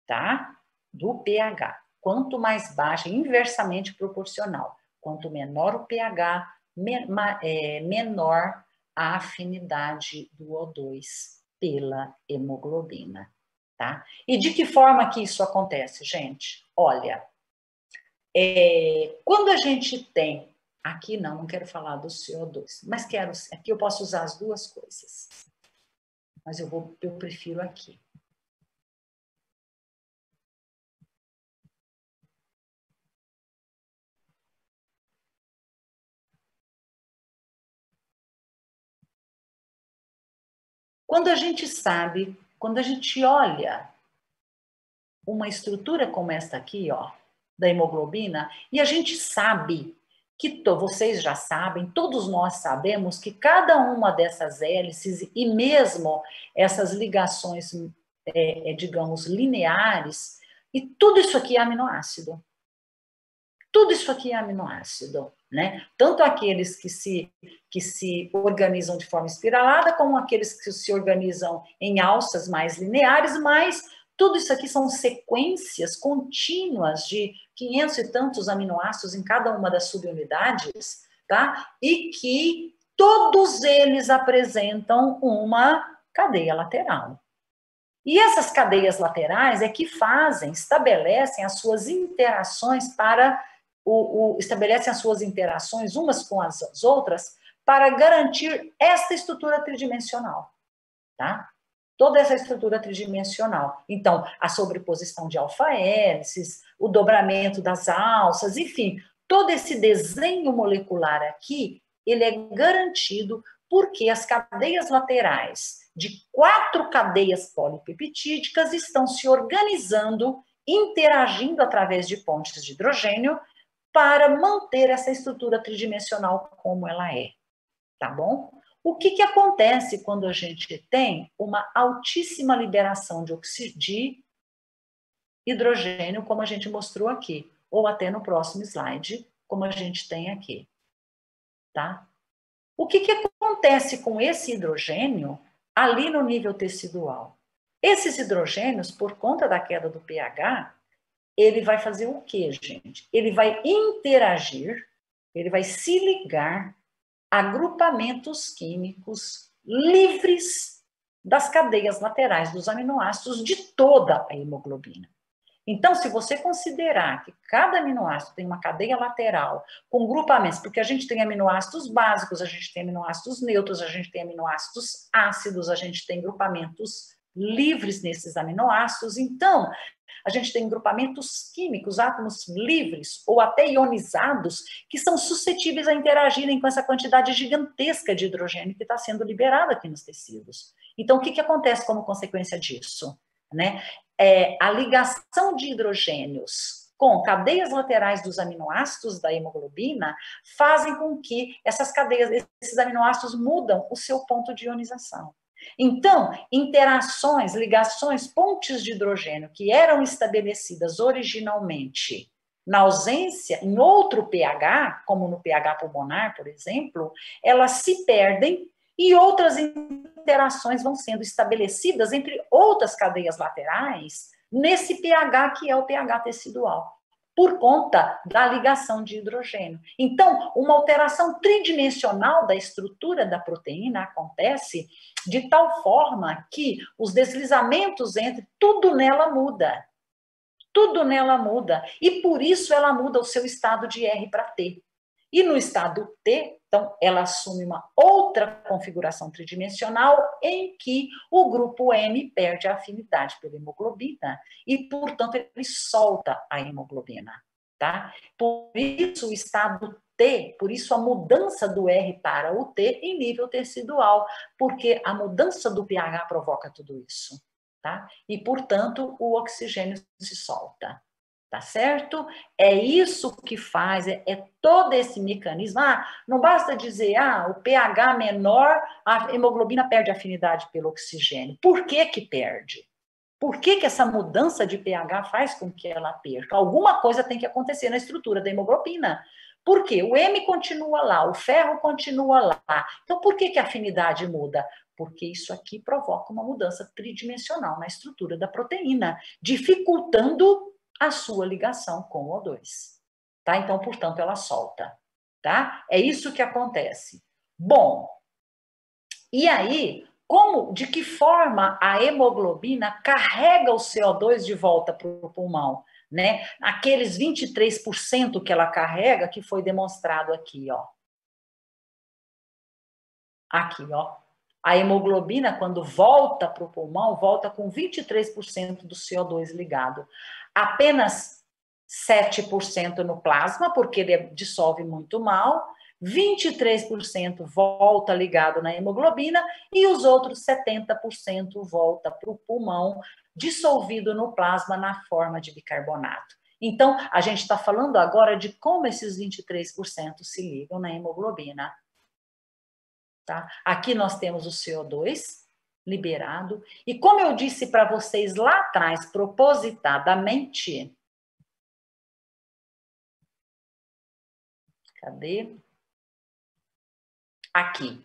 tá? Do pH. Quanto mais baixa, inversamente proporcional. Quanto menor o pH, menor a afinidade do O2 pela hemoglobina, tá? E de que forma que isso acontece, gente? Olha, quando a gente tem... Aqui não quero falar do CO2, mas aqui eu posso usar as duas coisas. Mas eu prefiro aqui. Quando a gente sabe, quando a gente olha uma estrutura como esta aqui, ó, da hemoglobina, e a gente sabe que vocês já sabem, todos nós sabemos que cada uma dessas hélices e mesmo essas ligações, digamos, lineares, e tudo isso aqui é aminoácido. Tudo isso aqui é aminoácido, né? Tanto aqueles que se organizam de forma espiralada, como aqueles que se organizam em alças mais lineares, mas tudo isso aqui são sequências contínuas de 500 e tantos aminoácidos em cada uma das subunidades, tá? E que todos eles apresentam uma cadeia lateral. E essas cadeias laterais é que estabelecem as suas interações estabelecem as suas interações umas com as outras para garantir esta estrutura tridimensional, tá? Toda essa estrutura tridimensional. Então, a sobreposição de alfa-hélices, o dobramento das alças, enfim, todo esse desenho molecular aqui, ele é garantido porque as cadeias laterais de 4 cadeias polipeptídicas estão se organizando, interagindo através de pontes de hidrogênio para manter essa estrutura tridimensional como ela é, tá bom? O que acontece quando a gente tem uma altíssima liberação de hidrogênio, como a gente mostrou aqui, ou até no próximo slide, como a gente tem aqui, tá? O que acontece com esse hidrogênio ali no nível tecidual? Esses hidrogênios, por conta da queda do pH, ele vai fazer o quê, gente? Ele vai interagir, ele vai se ligar a agrupamentos químicos livres das cadeias laterais dos aminoácidos de toda a hemoglobina. Então, se você considerar que cada aminoácido tem uma cadeia lateral com grupamentos, porque a gente tem aminoácidos básicos, a gente tem aminoácidos neutros, a gente tem aminoácidos ácidos, a gente tem grupamentos livres nesses aminoácidos, então a gente tem grupamentos químicos, átomos livres ou até ionizados, que são suscetíveis a interagirem com essa quantidade gigantesca de hidrogênio que está sendo liberada aqui nos tecidos. Então, o que acontece como consequência disso? Né? A ligação de hidrogênios com cadeias laterais dos aminoácidos da hemoglobina fazem com que essas cadeias, esses aminoácidos mudam o seu ponto de ionização. Então, interações, ligações, pontes de hidrogênio que eram estabelecidas originalmente na ausência, em outro pH, como no pH pulmonar, por exemplo, elas se perdem e outras interações vão sendo estabelecidas entre outras cadeias laterais nesse pH que é o pH tecidual, por conta da ligação de hidrogênio. Então, uma alteração tridimensional da estrutura da proteína acontece de tal forma que os deslizamentos entre tudo nela muda. Tudo nela muda. E por isso ela muda o seu estado de R para T. E no estado T, então, ela assume uma outra configuração tridimensional em que o grupo M perde a afinidade pela hemoglobina e, portanto, ele solta a hemoglobina, tá? Por isso o estado T, por isso a mudança do R para o T em nível tecidual, porque a mudança do pH provoca tudo isso, tá? E, portanto, o oxigênio se solta. Tá certo? É isso que faz, é todo esse mecanismo. Não basta dizer, o pH menor, a hemoglobina perde afinidade pelo oxigênio. Por que perde? Por que essa mudança de pH faz com que ela perca? Alguma coisa tem que acontecer na estrutura da hemoglobina. Por quê? O M continua lá, o ferro continua lá. Então, por que a afinidade muda? Porque isso aqui provoca uma mudança tridimensional na estrutura da proteína, dificultando a sua ligação com o O2, tá? Então, portanto, ela solta, tá? É isso que acontece. Bom, e aí, de que forma a hemoglobina carrega o CO2 de volta para o pulmão, né? Aqueles 23% que ela carrega, que foi demonstrado aqui, ó. Aqui, ó. A hemoglobina, quando volta para o pulmão, volta com 23% do CO2 ligado. Apenas 7% no plasma, porque ele dissolve muito mal, 23% volta ligado na hemoglobina e os outros 70% volta para o pulmão, dissolvido no plasma na forma de bicarbonato. Então, a gente está falando agora de como esses 23% se ligam na hemoglobina. Tá? Aqui nós temos o CO2 liberado. E como eu disse para vocês lá atrás, propositadamente, cadê? Aqui.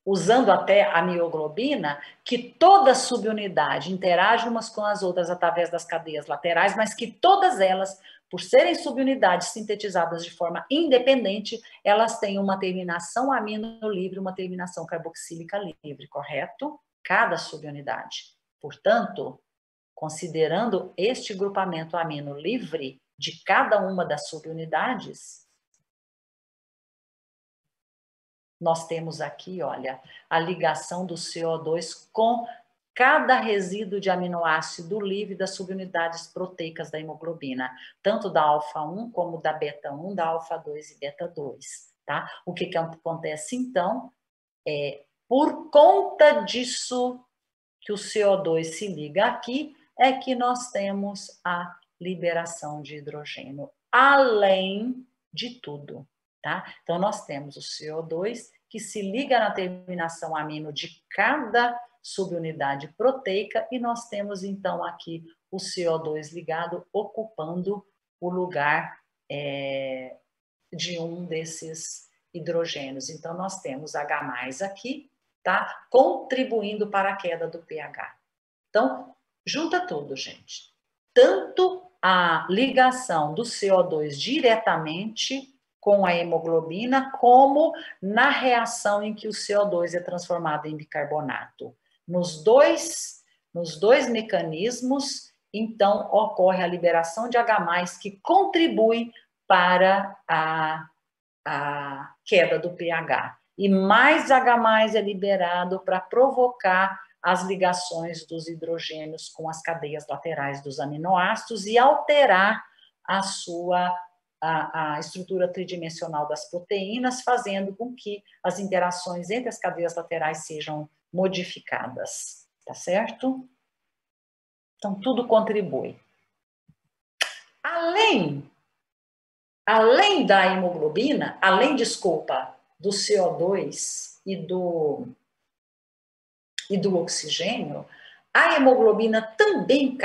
Usando até a mioglobina, que toda subunidade interage umas com as outras através das cadeias laterais, mas que todas elas, por serem subunidades sintetizadas de forma independente, elas têm uma terminação amino livre, uma terminação carboxílica livre, correto? Cada subunidade. Portanto, considerando este grupamento amino livre de cada uma das subunidades, nós temos aqui, olha, a ligação do CO2 com cada resíduo de aminoácido livre das subunidades proteicas da hemoglobina, tanto da alfa-1 como da beta-1, da alfa-2 e beta-2, tá? O que acontece, então, por conta disso que o CO2 se liga aqui, é que nós temos a liberação de hidrogênio, além de tudo. Tá? Então, nós temos o CO2 que se liga na terminação amino de cada subunidade proteica e nós temos, então, aqui o CO2 ligado ocupando o lugar de um desses hidrogênios. Então, nós temos H+ aqui, tá? Contribuindo para a queda do pH. Então, junta tudo, gente. Tanto a ligação do CO2 diretamente com a hemoglobina, como na reação em que o CO2 é transformado em bicarbonato. Nos dois mecanismos, então, ocorre a liberação de H+, que contribui para a queda do pH. E mais H+ é liberado para provocar as ligações dos hidrogênios com as cadeias laterais dos aminoácidos e alterar a estrutura tridimensional das proteínas, fazendo com que as interações entre as cadeias laterais sejam modificadas, tá certo? Então, tudo contribui. Além da hemoglobina, do CO2 e do oxigênio, a hemoglobina também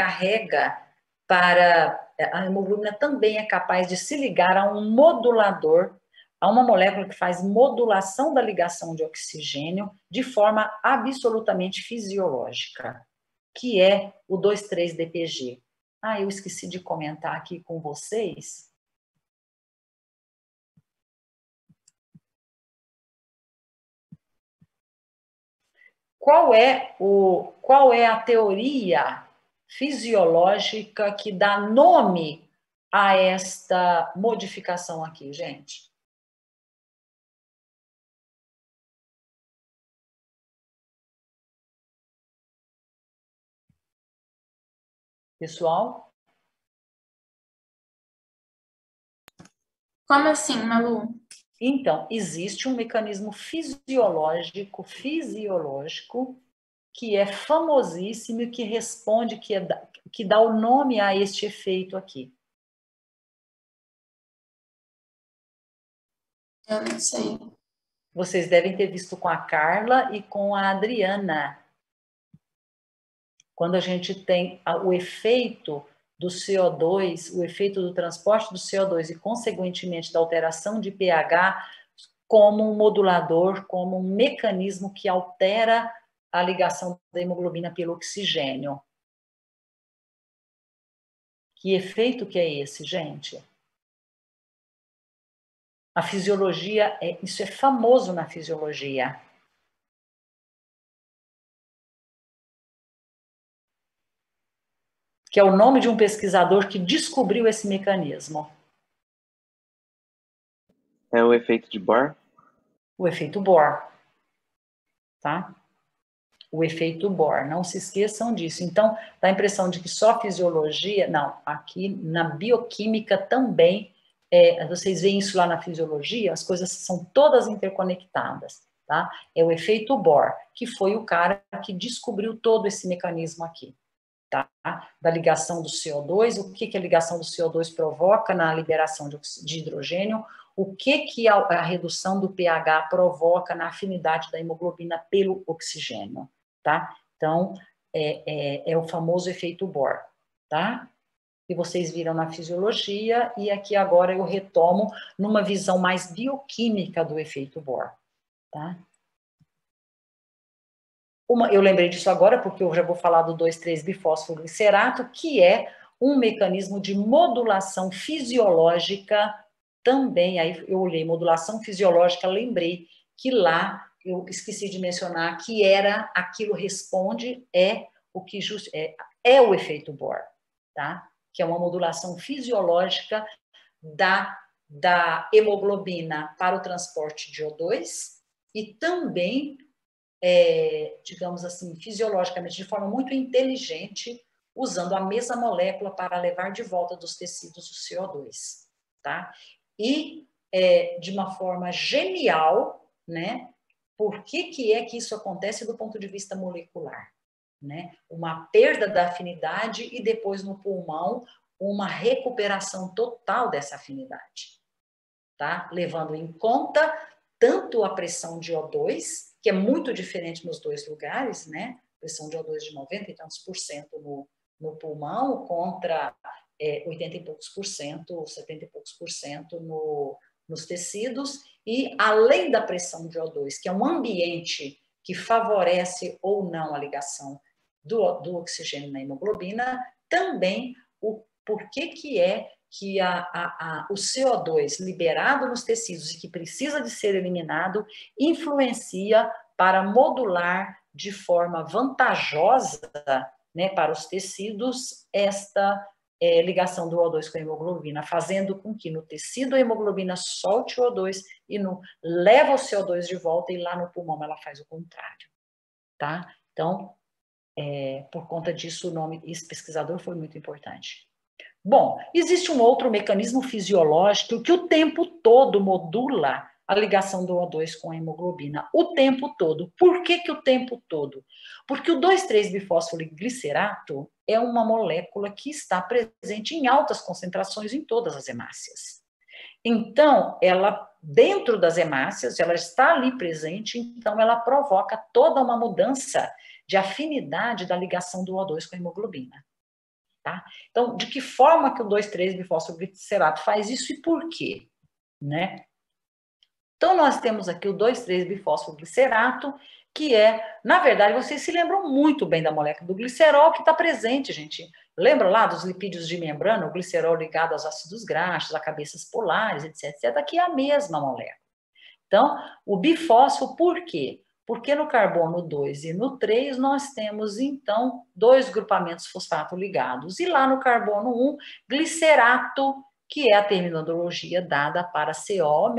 é capaz de se ligar a um modulador, a uma molécula que faz modulação da ligação de oxigênio de forma absolutamente fisiológica, que é o 2,3-DPG. Eu esqueci de comentar aqui com vocês. Qual é a teoria fisiológica que dá nome a esta modificação aqui, gente? Pessoal? Como assim, Malu? Então, existe um mecanismo fisiológico que é famosíssimo e que responde, que dá o nome a este efeito aqui. Eu não sei. Vocês devem ter visto com a Carla e com a Adriana. Quando a gente tem o efeito do CO2, o efeito do transporte do CO2 e, consequentemente, da alteração de pH como um modulador, como um mecanismo que altera a ligação da hemoglobina pelo oxigênio. Que efeito que é esse, gente? A fisiologia, isso é famoso na fisiologia. Que é o nome de um pesquisador que descobriu esse mecanismo. É o efeito de Bohr? O efeito Bohr. Tá? O efeito Bohr, não se esqueçam disso. Então, dá a impressão de que só fisiologia... Não, aqui na bioquímica também, vocês veem isso lá na fisiologia, as coisas são todas interconectadas, tá? É o efeito Bohr, que foi o cara que descobriu todo esse mecanismo aqui, tá? Da ligação do CO2, o que a ligação do CO2 provoca na liberação de hidrogênio, o que a redução do pH provoca na afinidade da hemoglobina pelo oxigênio, tá? Então, é o famoso efeito Bohr, tá? Que vocês viram na fisiologia, e aqui agora eu retomo numa visão mais bioquímica do efeito Bohr, tá? Eu lembrei disso agora porque eu já vou falar do 2,3-bifosfoglicerato, que é um mecanismo de modulação fisiológica também. Aí eu olhei modulação fisiológica, lembrei que lá eu esqueci de mencionar que era aquilo responde o que é o efeito Bohr, tá? Que é uma modulação fisiológica da hemoglobina para o transporte de O2 e também digamos assim, fisiologicamente, de forma muito inteligente, usando a mesma molécula para levar de volta dos tecidos o CO2, tá? E de uma forma genial, né? Por que é que isso acontece do ponto de vista molecular? Né? Uma perda da afinidade e depois no pulmão uma recuperação total dessa afinidade, tá? Levando em conta tanto a pressão de O2, que é muito diferente nos dois lugares, né? Pressão de O2 de 90 e tantos por cento no pulmão contra 80 e poucos por cento, 70 e poucos por cento nos tecidos, e além da pressão de O2, que é um ambiente que favorece ou não a ligação do oxigênio na hemoglobina, também o porquê que é que o CO2 liberado nos tecidos e que precisa de ser eliminado influencia para modular de forma vantajosa, né, para os tecidos esta ligação do O2 com a hemoglobina, fazendo com que no tecido a hemoglobina solte o O2 e leva o CO2 de volta e lá no pulmão ela faz o contrário, tá? Então, por conta disso, o nome desse pesquisador foi muito importante. Bom, existe um outro mecanismo fisiológico que o tempo todo modula a ligação do O2 com a hemoglobina. O tempo todo. Por que o tempo todo? Porque o 2,3-bifosfoliglicerato é uma molécula que está presente em altas concentrações em todas as hemácias. Então, ela, dentro das hemácias, ela está ali presente, então ela provoca toda uma mudança de afinidade da ligação do O2 com a hemoglobina. Tá? Então, de que forma que o 2,3-bifosfoglicerato faz isso e por quê? Né? Então, nós temos aqui o 2,3-bifosfoglicerato, que na verdade, vocês se lembram muito bem da molécula do glicerol que está presente, gente. Lembra lá dos lipídios de membrana, o glicerol ligado aos ácidos graxos, a cabeças polares, etc, etc. Aqui é a mesma molécula. Então, o bifósforo, por quê? Porque no carbono 2 e no 3 nós temos, então, dois grupamentos fosfato ligados. E lá no carbono 1, glicerato, que é a terminologia dada para CO-,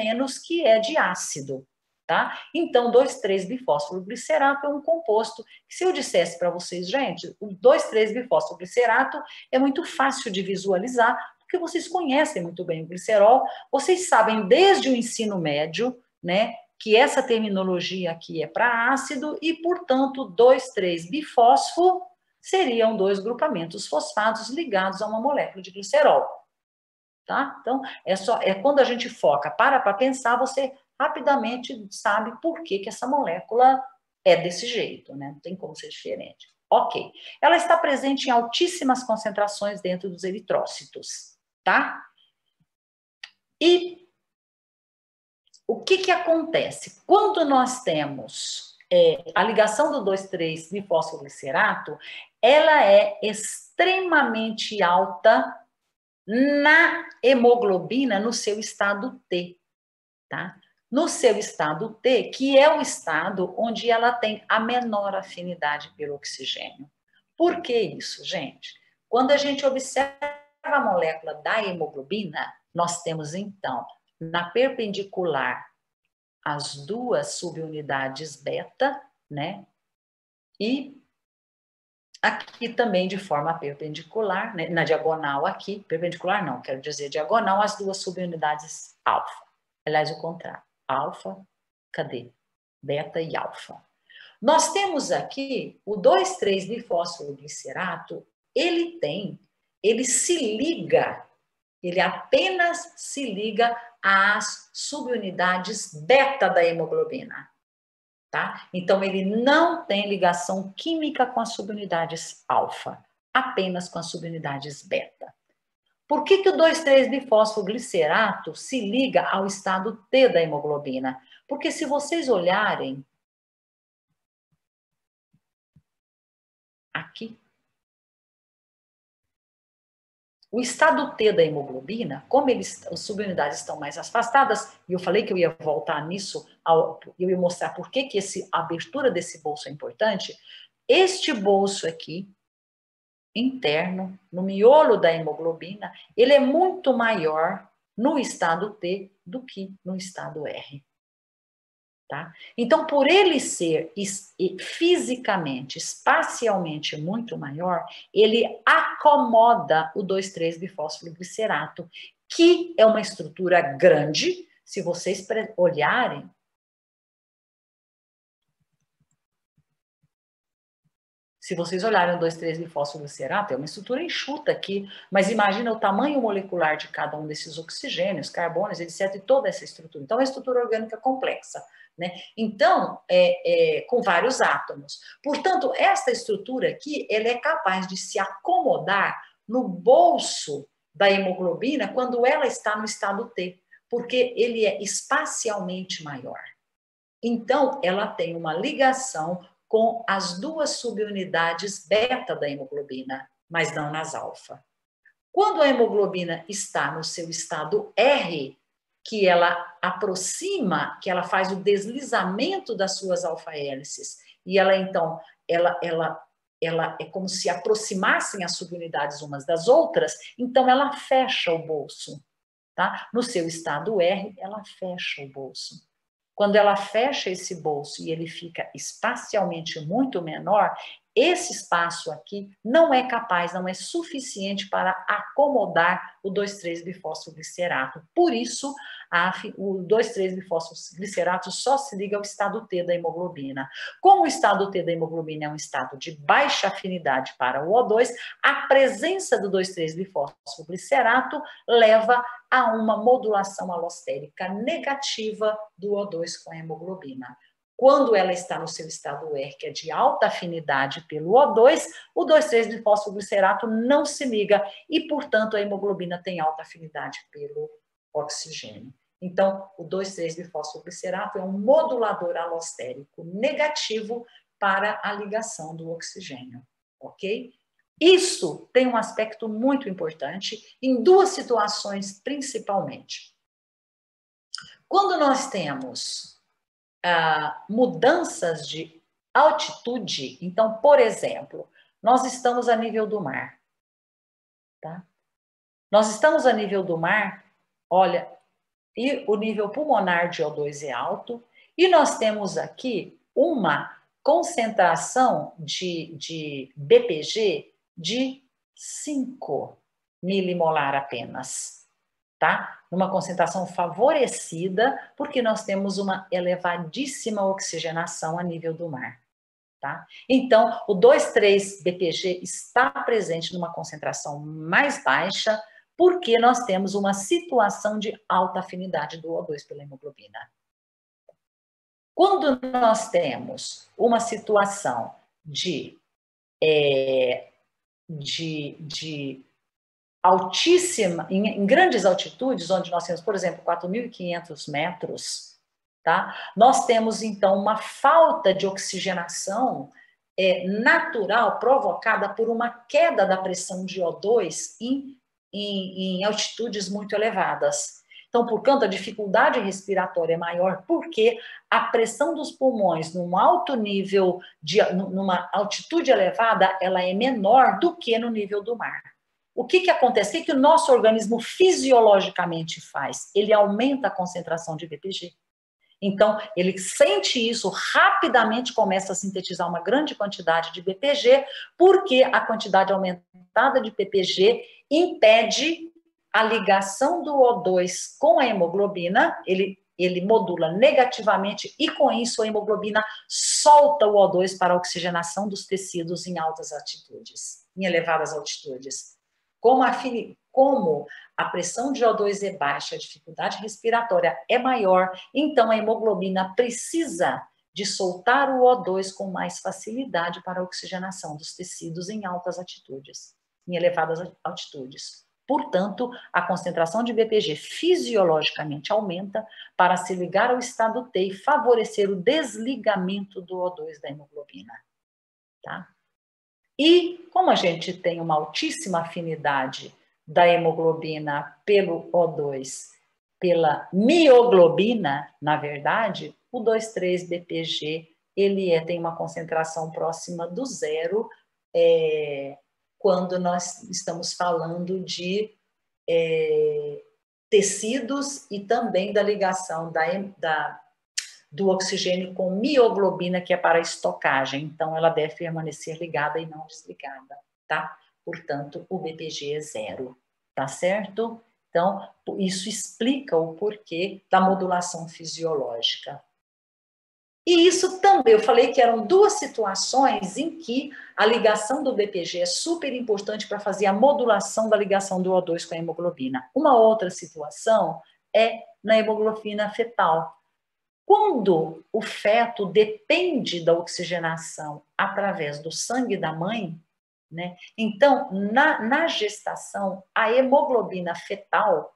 que é de ácido. Tá? Então, 2,3-bifosfoglicerato é um composto que, se eu dissesse para vocês, gente, o 2,3-bifosfoglicerato é muito fácil de visualizar, porque vocês conhecem muito bem o glicerol, vocês sabem desde o ensino médio, né, que essa terminologia aqui é para ácido e, portanto, 2,3-bifosfo seriam dois grupamentos fosfados ligados a uma molécula de glicerol. Tá? Então, quando a gente foca para pensar, você rapidamente sabe por que essa molécula é desse jeito, né? Não tem como ser diferente. Ok. Ela está presente em altíssimas concentrações dentro dos eritrócitos, tá? E o que acontece? Quando nós temos a ligação do 2,3-bifosfoglicerato, ela é extremamente alta na hemoglobina no seu estado T, tá? No seu estado T, que é o estado onde ela tem a menor afinidade pelo oxigênio. Por que isso, gente? Quando a gente observa a molécula da hemoglobina, nós temos, então, na perpendicular as duas subunidades beta, né? E aqui também de forma perpendicular, né? Na diagonal aqui, perpendicular não, quero dizer diagonal, as duas subunidades alfa. Aliás, o contrário, alfa, cadê? Beta e alfa. Nós temos aqui o 2,3-bifosfoglicerato, ele se liga, ele apenas se liga às subunidades beta da hemoglobina. Tá? Então, ele não tem ligação química com as subunidades alfa, apenas com as subunidades beta. Por que o 2,3-bifosfoglicerato se liga ao estado T da hemoglobina? Porque se vocês olharem aqui, o estado T da hemoglobina, como as subunidades estão mais afastadas, e eu falei que eu ia voltar nisso, eu ia mostrar por que a abertura desse bolso é importante, este bolso aqui, interno, no miolo da hemoglobina, ele é muito maior no estado T do que no estado R. Tá? Então, por ele ser fisicamente, espacialmente muito maior, ele acomoda o 2,3-bifosfoglicerato, que é uma estrutura grande. Se vocês olharem, o 2,3-bifosfoglicerato, é uma estrutura enxuta aqui, mas imagina o tamanho molecular de cada um desses oxigênios, carbonos, etc., e toda essa estrutura. Então, é uma estrutura orgânica complexa. Né? Então, com vários átomos. Portanto, esta estrutura aqui, ela é capaz de se acomodar no bolso da hemoglobina quando ela está no estado T, porque ele é espacialmente maior. Então, ela tem uma ligação com as duas subunidades beta da hemoglobina, mas não nas alfa. Quando a hemoglobina está no seu estado R, que ela aproxima, que ela faz o deslizamento das suas alfa-hélices, e ela, então, ela é como se aproximassem as subunidades umas das outras, então ela fecha o bolso. Tá? No seu estado R, ela fecha o bolso. Quando ela fecha esse bolso e ele fica espacialmente muito menor, esse espaço aqui não é capaz, não é suficiente para acomodar o 2,3-bifosfoglicerato. Por isso, o 2,3-bifosfoglicerato só se liga ao estado T da hemoglobina. Como o estado T da hemoglobina é um estado de baixa afinidade para o O2, a presença do 2,3-bifosfoglicerato leva a uma modulação alostérica negativa do O2 com a hemoglobina. Quando ela está no seu estado R, que é de alta afinidade pelo O2, o 2,3-bifosfoglicerato não se liga e, portanto, a hemoglobina tem alta afinidade pelo oxigênio. Então, o 2,3-bifosfoglicerato é um modulador alostérico negativo para a ligação do oxigênio, ok? Isso tem um aspecto muito importante em duas situações, principalmente. Quando nós temos mudanças de altitude, então, por exemplo, nós estamos a nível do mar, tá? Nós estamos a nível do mar, olha, e o nível pulmonar de O2 é alto, e nós temos aqui uma concentração de BPG de 5 milimolar apenas, tá? Uma concentração favorecida, porque nós temos uma elevadíssima oxigenação a nível do mar, tá? Então, o 2,3-BPG está presente numa concentração mais baixa, porque nós temos uma situação de alta afinidade do O2 pela hemoglobina. Quando nós temos uma situação de altíssima, em grandes altitudes, onde nós temos, por exemplo, 4.500 metros, tá? Nós temos, então, uma falta de oxigenação natural provocada por uma queda da pressão de O2 em altitudes muito elevadas. Então, portanto, a dificuldade respiratória é maior porque a pressão dos pulmões num alto nível, numa altitude elevada, ela é menor do que no nível do mar. O que acontece? O que o nosso organismo fisiologicamente faz? Ele aumenta a concentração de BPG. Então, ele sente isso, rapidamente começa a sintetizar uma grande quantidade de BPG, porque a quantidade aumentada de BPG impede a ligação do O2 com a hemoglobina, ele modula negativamente e, com isso, a hemoglobina solta o O2 para a oxigenação dos tecidos em altas altitudes. em elevadas altitudes. Como a pressão de O2 é baixa, a dificuldade respiratória é maior, então a hemoglobina precisa de soltar o O2 com mais facilidade para a oxigenação dos tecidos em altas altitudes, em elevadas altitudes. Portanto, a concentração de BPG fisiologicamente aumenta para se ligar ao estado T e favorecer o desligamento do O2 da hemoglobina. Tá? E como a gente tem uma altíssima afinidade da hemoglobina pelo O2, pela mioglobina, na verdade, o 2,3-BPG ele tem uma concentração próxima do zero quando nós estamos falando de tecidos e também da ligação do oxigênio com mioglobina, que é para a estocagem. Então, ela deve permanecer ligada e não desligada, tá? Portanto, o BPG é zero, tá certo? Então, isso explica o porquê da modulação fisiológica. E isso também, eu falei que eram duas situações em que a ligação do BPG é super importante para fazer a modulação da ligação do O2 com a hemoglobina. Uma outra situação é na hemoglobina fetal. Quando o feto depende da oxigenação através do sangue da mãe, né? Então, na gestação, a hemoglobina fetal,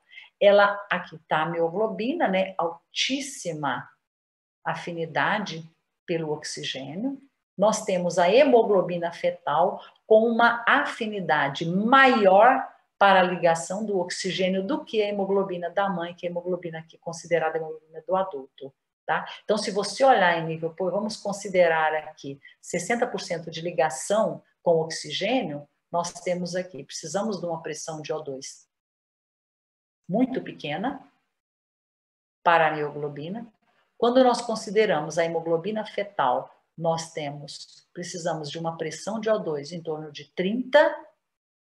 aqui está a mioglobina, né? Altíssima afinidade pelo oxigênio. Nós temos a hemoglobina fetal com uma afinidade maior para a ligação do oxigênio do que a hemoglobina da mãe, que é a hemoglobina aqui considerada a hemoglobina do adulto. Tá? Então, se você olhar em nível, vamos considerar aqui 60% de ligação com oxigênio, nós temos aqui, precisamos de uma pressão de O2 muito pequena para a mioglobina. Quando nós consideramos a hemoglobina fetal, precisamos de uma pressão de O2 em torno de 30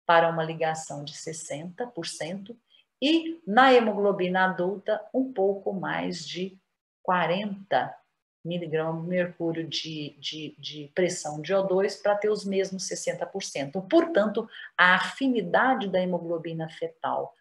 para uma ligação de 60%, e na hemoglobina adulta, um pouco mais de 40 miligramas de mercúrio de pressão de O2 para ter os mesmos 60%. Portanto, a afinidade da hemoglobina fetal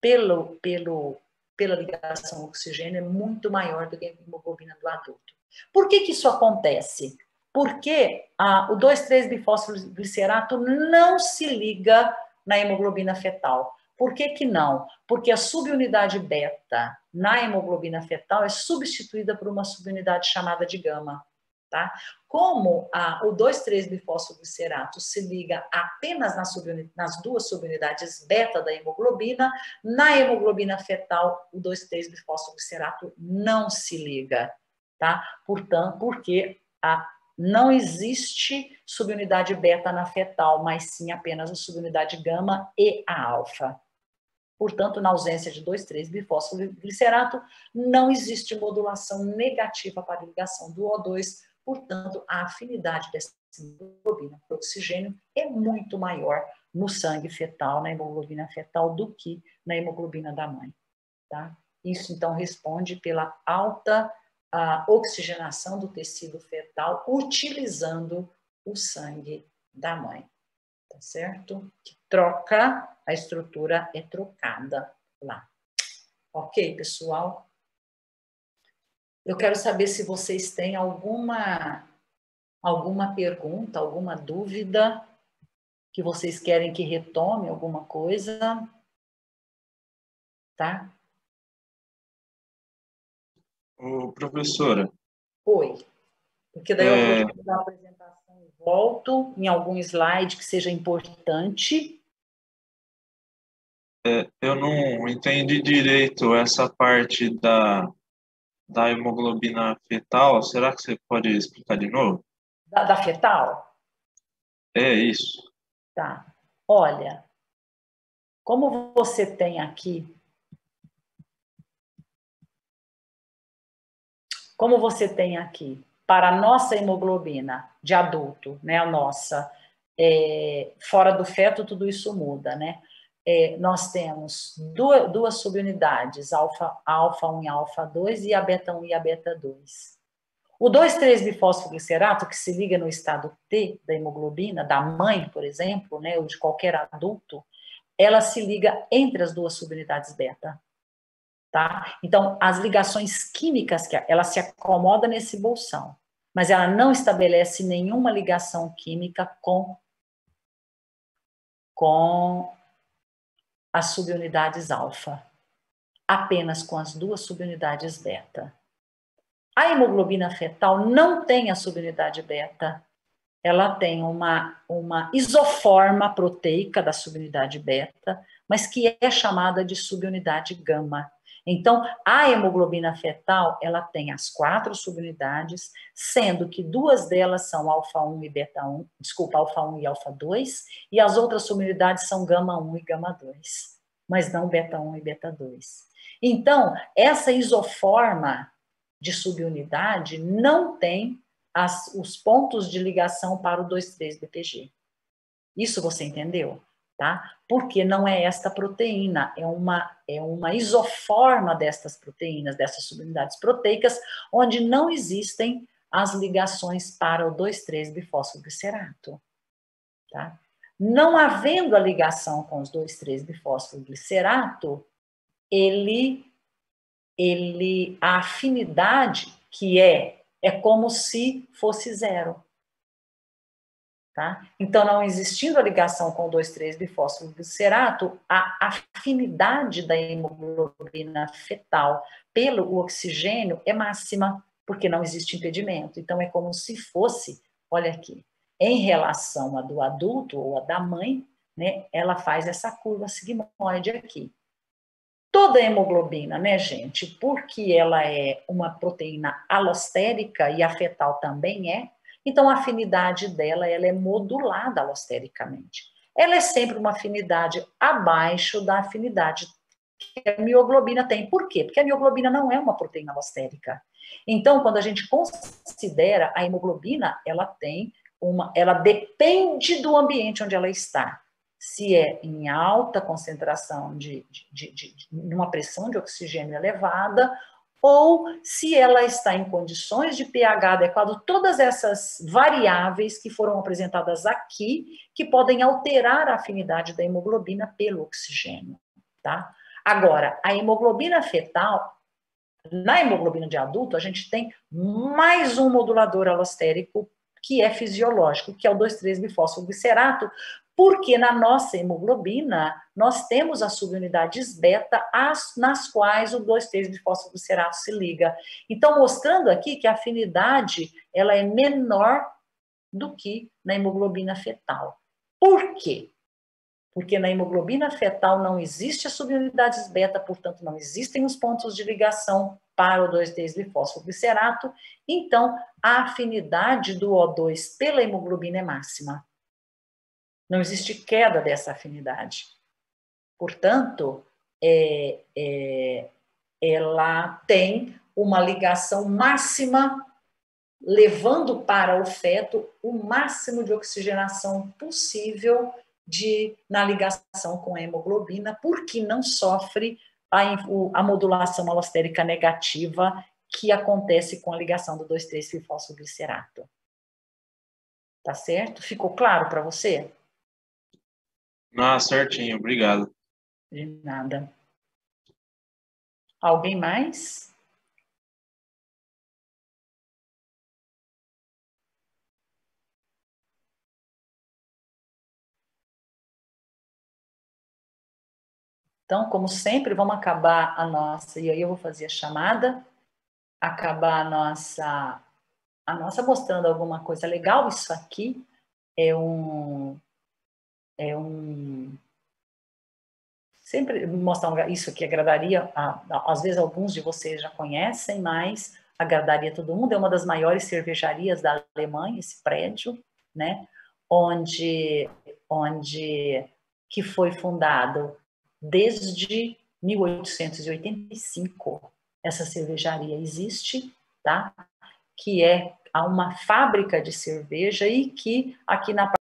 pela ligação ao oxigênio é muito maior do que a hemoglobina do adulto. Por que isso acontece? Porque o 2,3-bifosfoglicerato não se liga na hemoglobina fetal. Por que não? Porque a subunidade beta na hemoglobina fetal é substituída por uma subunidade chamada de gama. Tá? Como o 2,3-bifosfoglicerato se liga apenas nas duas subunidades beta da hemoglobina, na hemoglobina fetal o 2,3-bifosfoglicerato não se liga, tá? Portanto, porque não existe subunidade beta na fetal, mas sim apenas a subunidade gama e a alfa. Portanto, na ausência de 2,3-bifosfoglicerato, não existe modulação negativa para a ligação do O2. Portanto, a afinidade dessa hemoglobina para o oxigênio é muito maior no sangue fetal, na hemoglobina fetal, do que na hemoglobina da mãe. Tá? Isso, então, responde pela alta oxigenação do tecido fetal utilizando o sangue da mãe. Tá certo? Que troca, a estrutura é trocada lá. Ok, pessoal? Eu quero saber se vocês têm alguma pergunta, alguma dúvida, que vocês querem que retome alguma coisa, tá? Ô, professora. Oi. Porque daí eu vou fazer a apresentação e volto em algum slide que seja importante. Eu não entendi direito essa parte da hemoglobina fetal. Será que você pode explicar de novo? Da fetal? É isso. Tá. Olha, como você tem aqui... para a nossa hemoglobina de adulto, né, a nossa, fora do feto tudo isso muda, né? Nós temos duas subunidades, alfa 1 e alfa 2, e a beta 1 e a beta 2. O 2,3-bifosfoglicerato, que se liga no estado T da hemoglobina, da mãe, por exemplo, né, ou de qualquer adulto, ela se liga entre as duas subunidades beta. Tá? Então, as ligações químicas, ela se acomoda nesse bolsão, mas ela não estabelece nenhuma ligação química com as subunidades alfa, apenas com as duas subunidades beta. A hemoglobina fetal não tem a subunidade beta, ela tem uma isoforma proteica da subunidade beta, mas que é chamada de subunidade gama. Então, a hemoglobina fetal, ela tem as 4 subunidades, sendo que 2 delas são alfa-1 e beta-1, desculpa, alfa-1 e alfa-2, e as outras subunidades são gama-1 e gama-2, mas não beta-1 e beta-2. Então, essa isoforma de subunidade não tem os pontos de ligação para o 2,3-BPG. Isso você entendeu? Tá? Porque não é esta proteína, é uma isoforma destas proteínas, dessas subunidades proteicas, onde não existem as ligações para o 2,3-bifosfoglicerato. Tá? Não havendo a ligação com os 2,3-bifosfoglicerato, a afinidade que é como se fosse 0. Tá? Então, não existindo a ligação com o 2,3-bifosfoglicerato, a afinidade da hemoglobina fetal pelo oxigênio é máxima, porque não existe impedimento. Então, é como se fosse, olha aqui, em relação à do adulto ou à da mãe, né, ela faz essa curva sigmoide aqui. Toda a hemoglobina, né, gente, porque ela é uma proteína alostérica e a fetal também é, então a afinidade dela ela é modulada alostericamente. Ela é sempre uma afinidade abaixo da afinidade que a mioglobina tem. Por quê? Porque a mioglobina não é uma proteína alostérica. Então, quando a gente considera a hemoglobina, ela depende do ambiente onde ela está. Se é em alta concentração numa pressão de oxigênio elevada, ou se ela está em condições de pH adequado, todas essas variáveis que foram apresentadas aqui, que podem alterar a afinidade da hemoglobina pelo oxigênio, tá? Agora, a hemoglobina fetal, na hemoglobina de adulto, a gente tem mais um modulador alostérico que é fisiológico, que é o 2,3-bifosfoglicerato, porque na nossa hemoglobina nós temos as subunidades beta nas quais o 2,3-bifosfoglicerato se liga. Então, mostrando aqui que a afinidade ela é menor do que na hemoglobina fetal. Por quê? Porque na hemoglobina fetal não existe as subunidades beta, portanto, não existem os pontos de ligação para o 2,3-bifosfoglicerato, então a afinidade do O2 pela hemoglobina é máxima. Não existe queda dessa afinidade. Portanto, ela tem uma ligação máxima, levando para o feto o máximo de oxigenação possível na ligação com a hemoglobina, porque não sofre a modulação alostérica negativa que acontece com a ligação do 2,3-bifosfoglicerato. Tá certo? Ficou claro para você? Ah, certinho, obrigado. De nada. Alguém mais? Então, como sempre, vamos acabar a nossa, e aí eu vou fazer a chamada, acabar a nossa mostrando alguma coisa legal. Isso aqui sempre mostrar isso aqui agradaria, às vezes alguns de vocês já conhecem, mas agradaria todo mundo. É uma das maiores cervejarias da Alemanha, esse prédio, né? Que foi fundado desde 1885. Essa cervejaria existe, tá? Que é uma fábrica de cerveja e que aqui na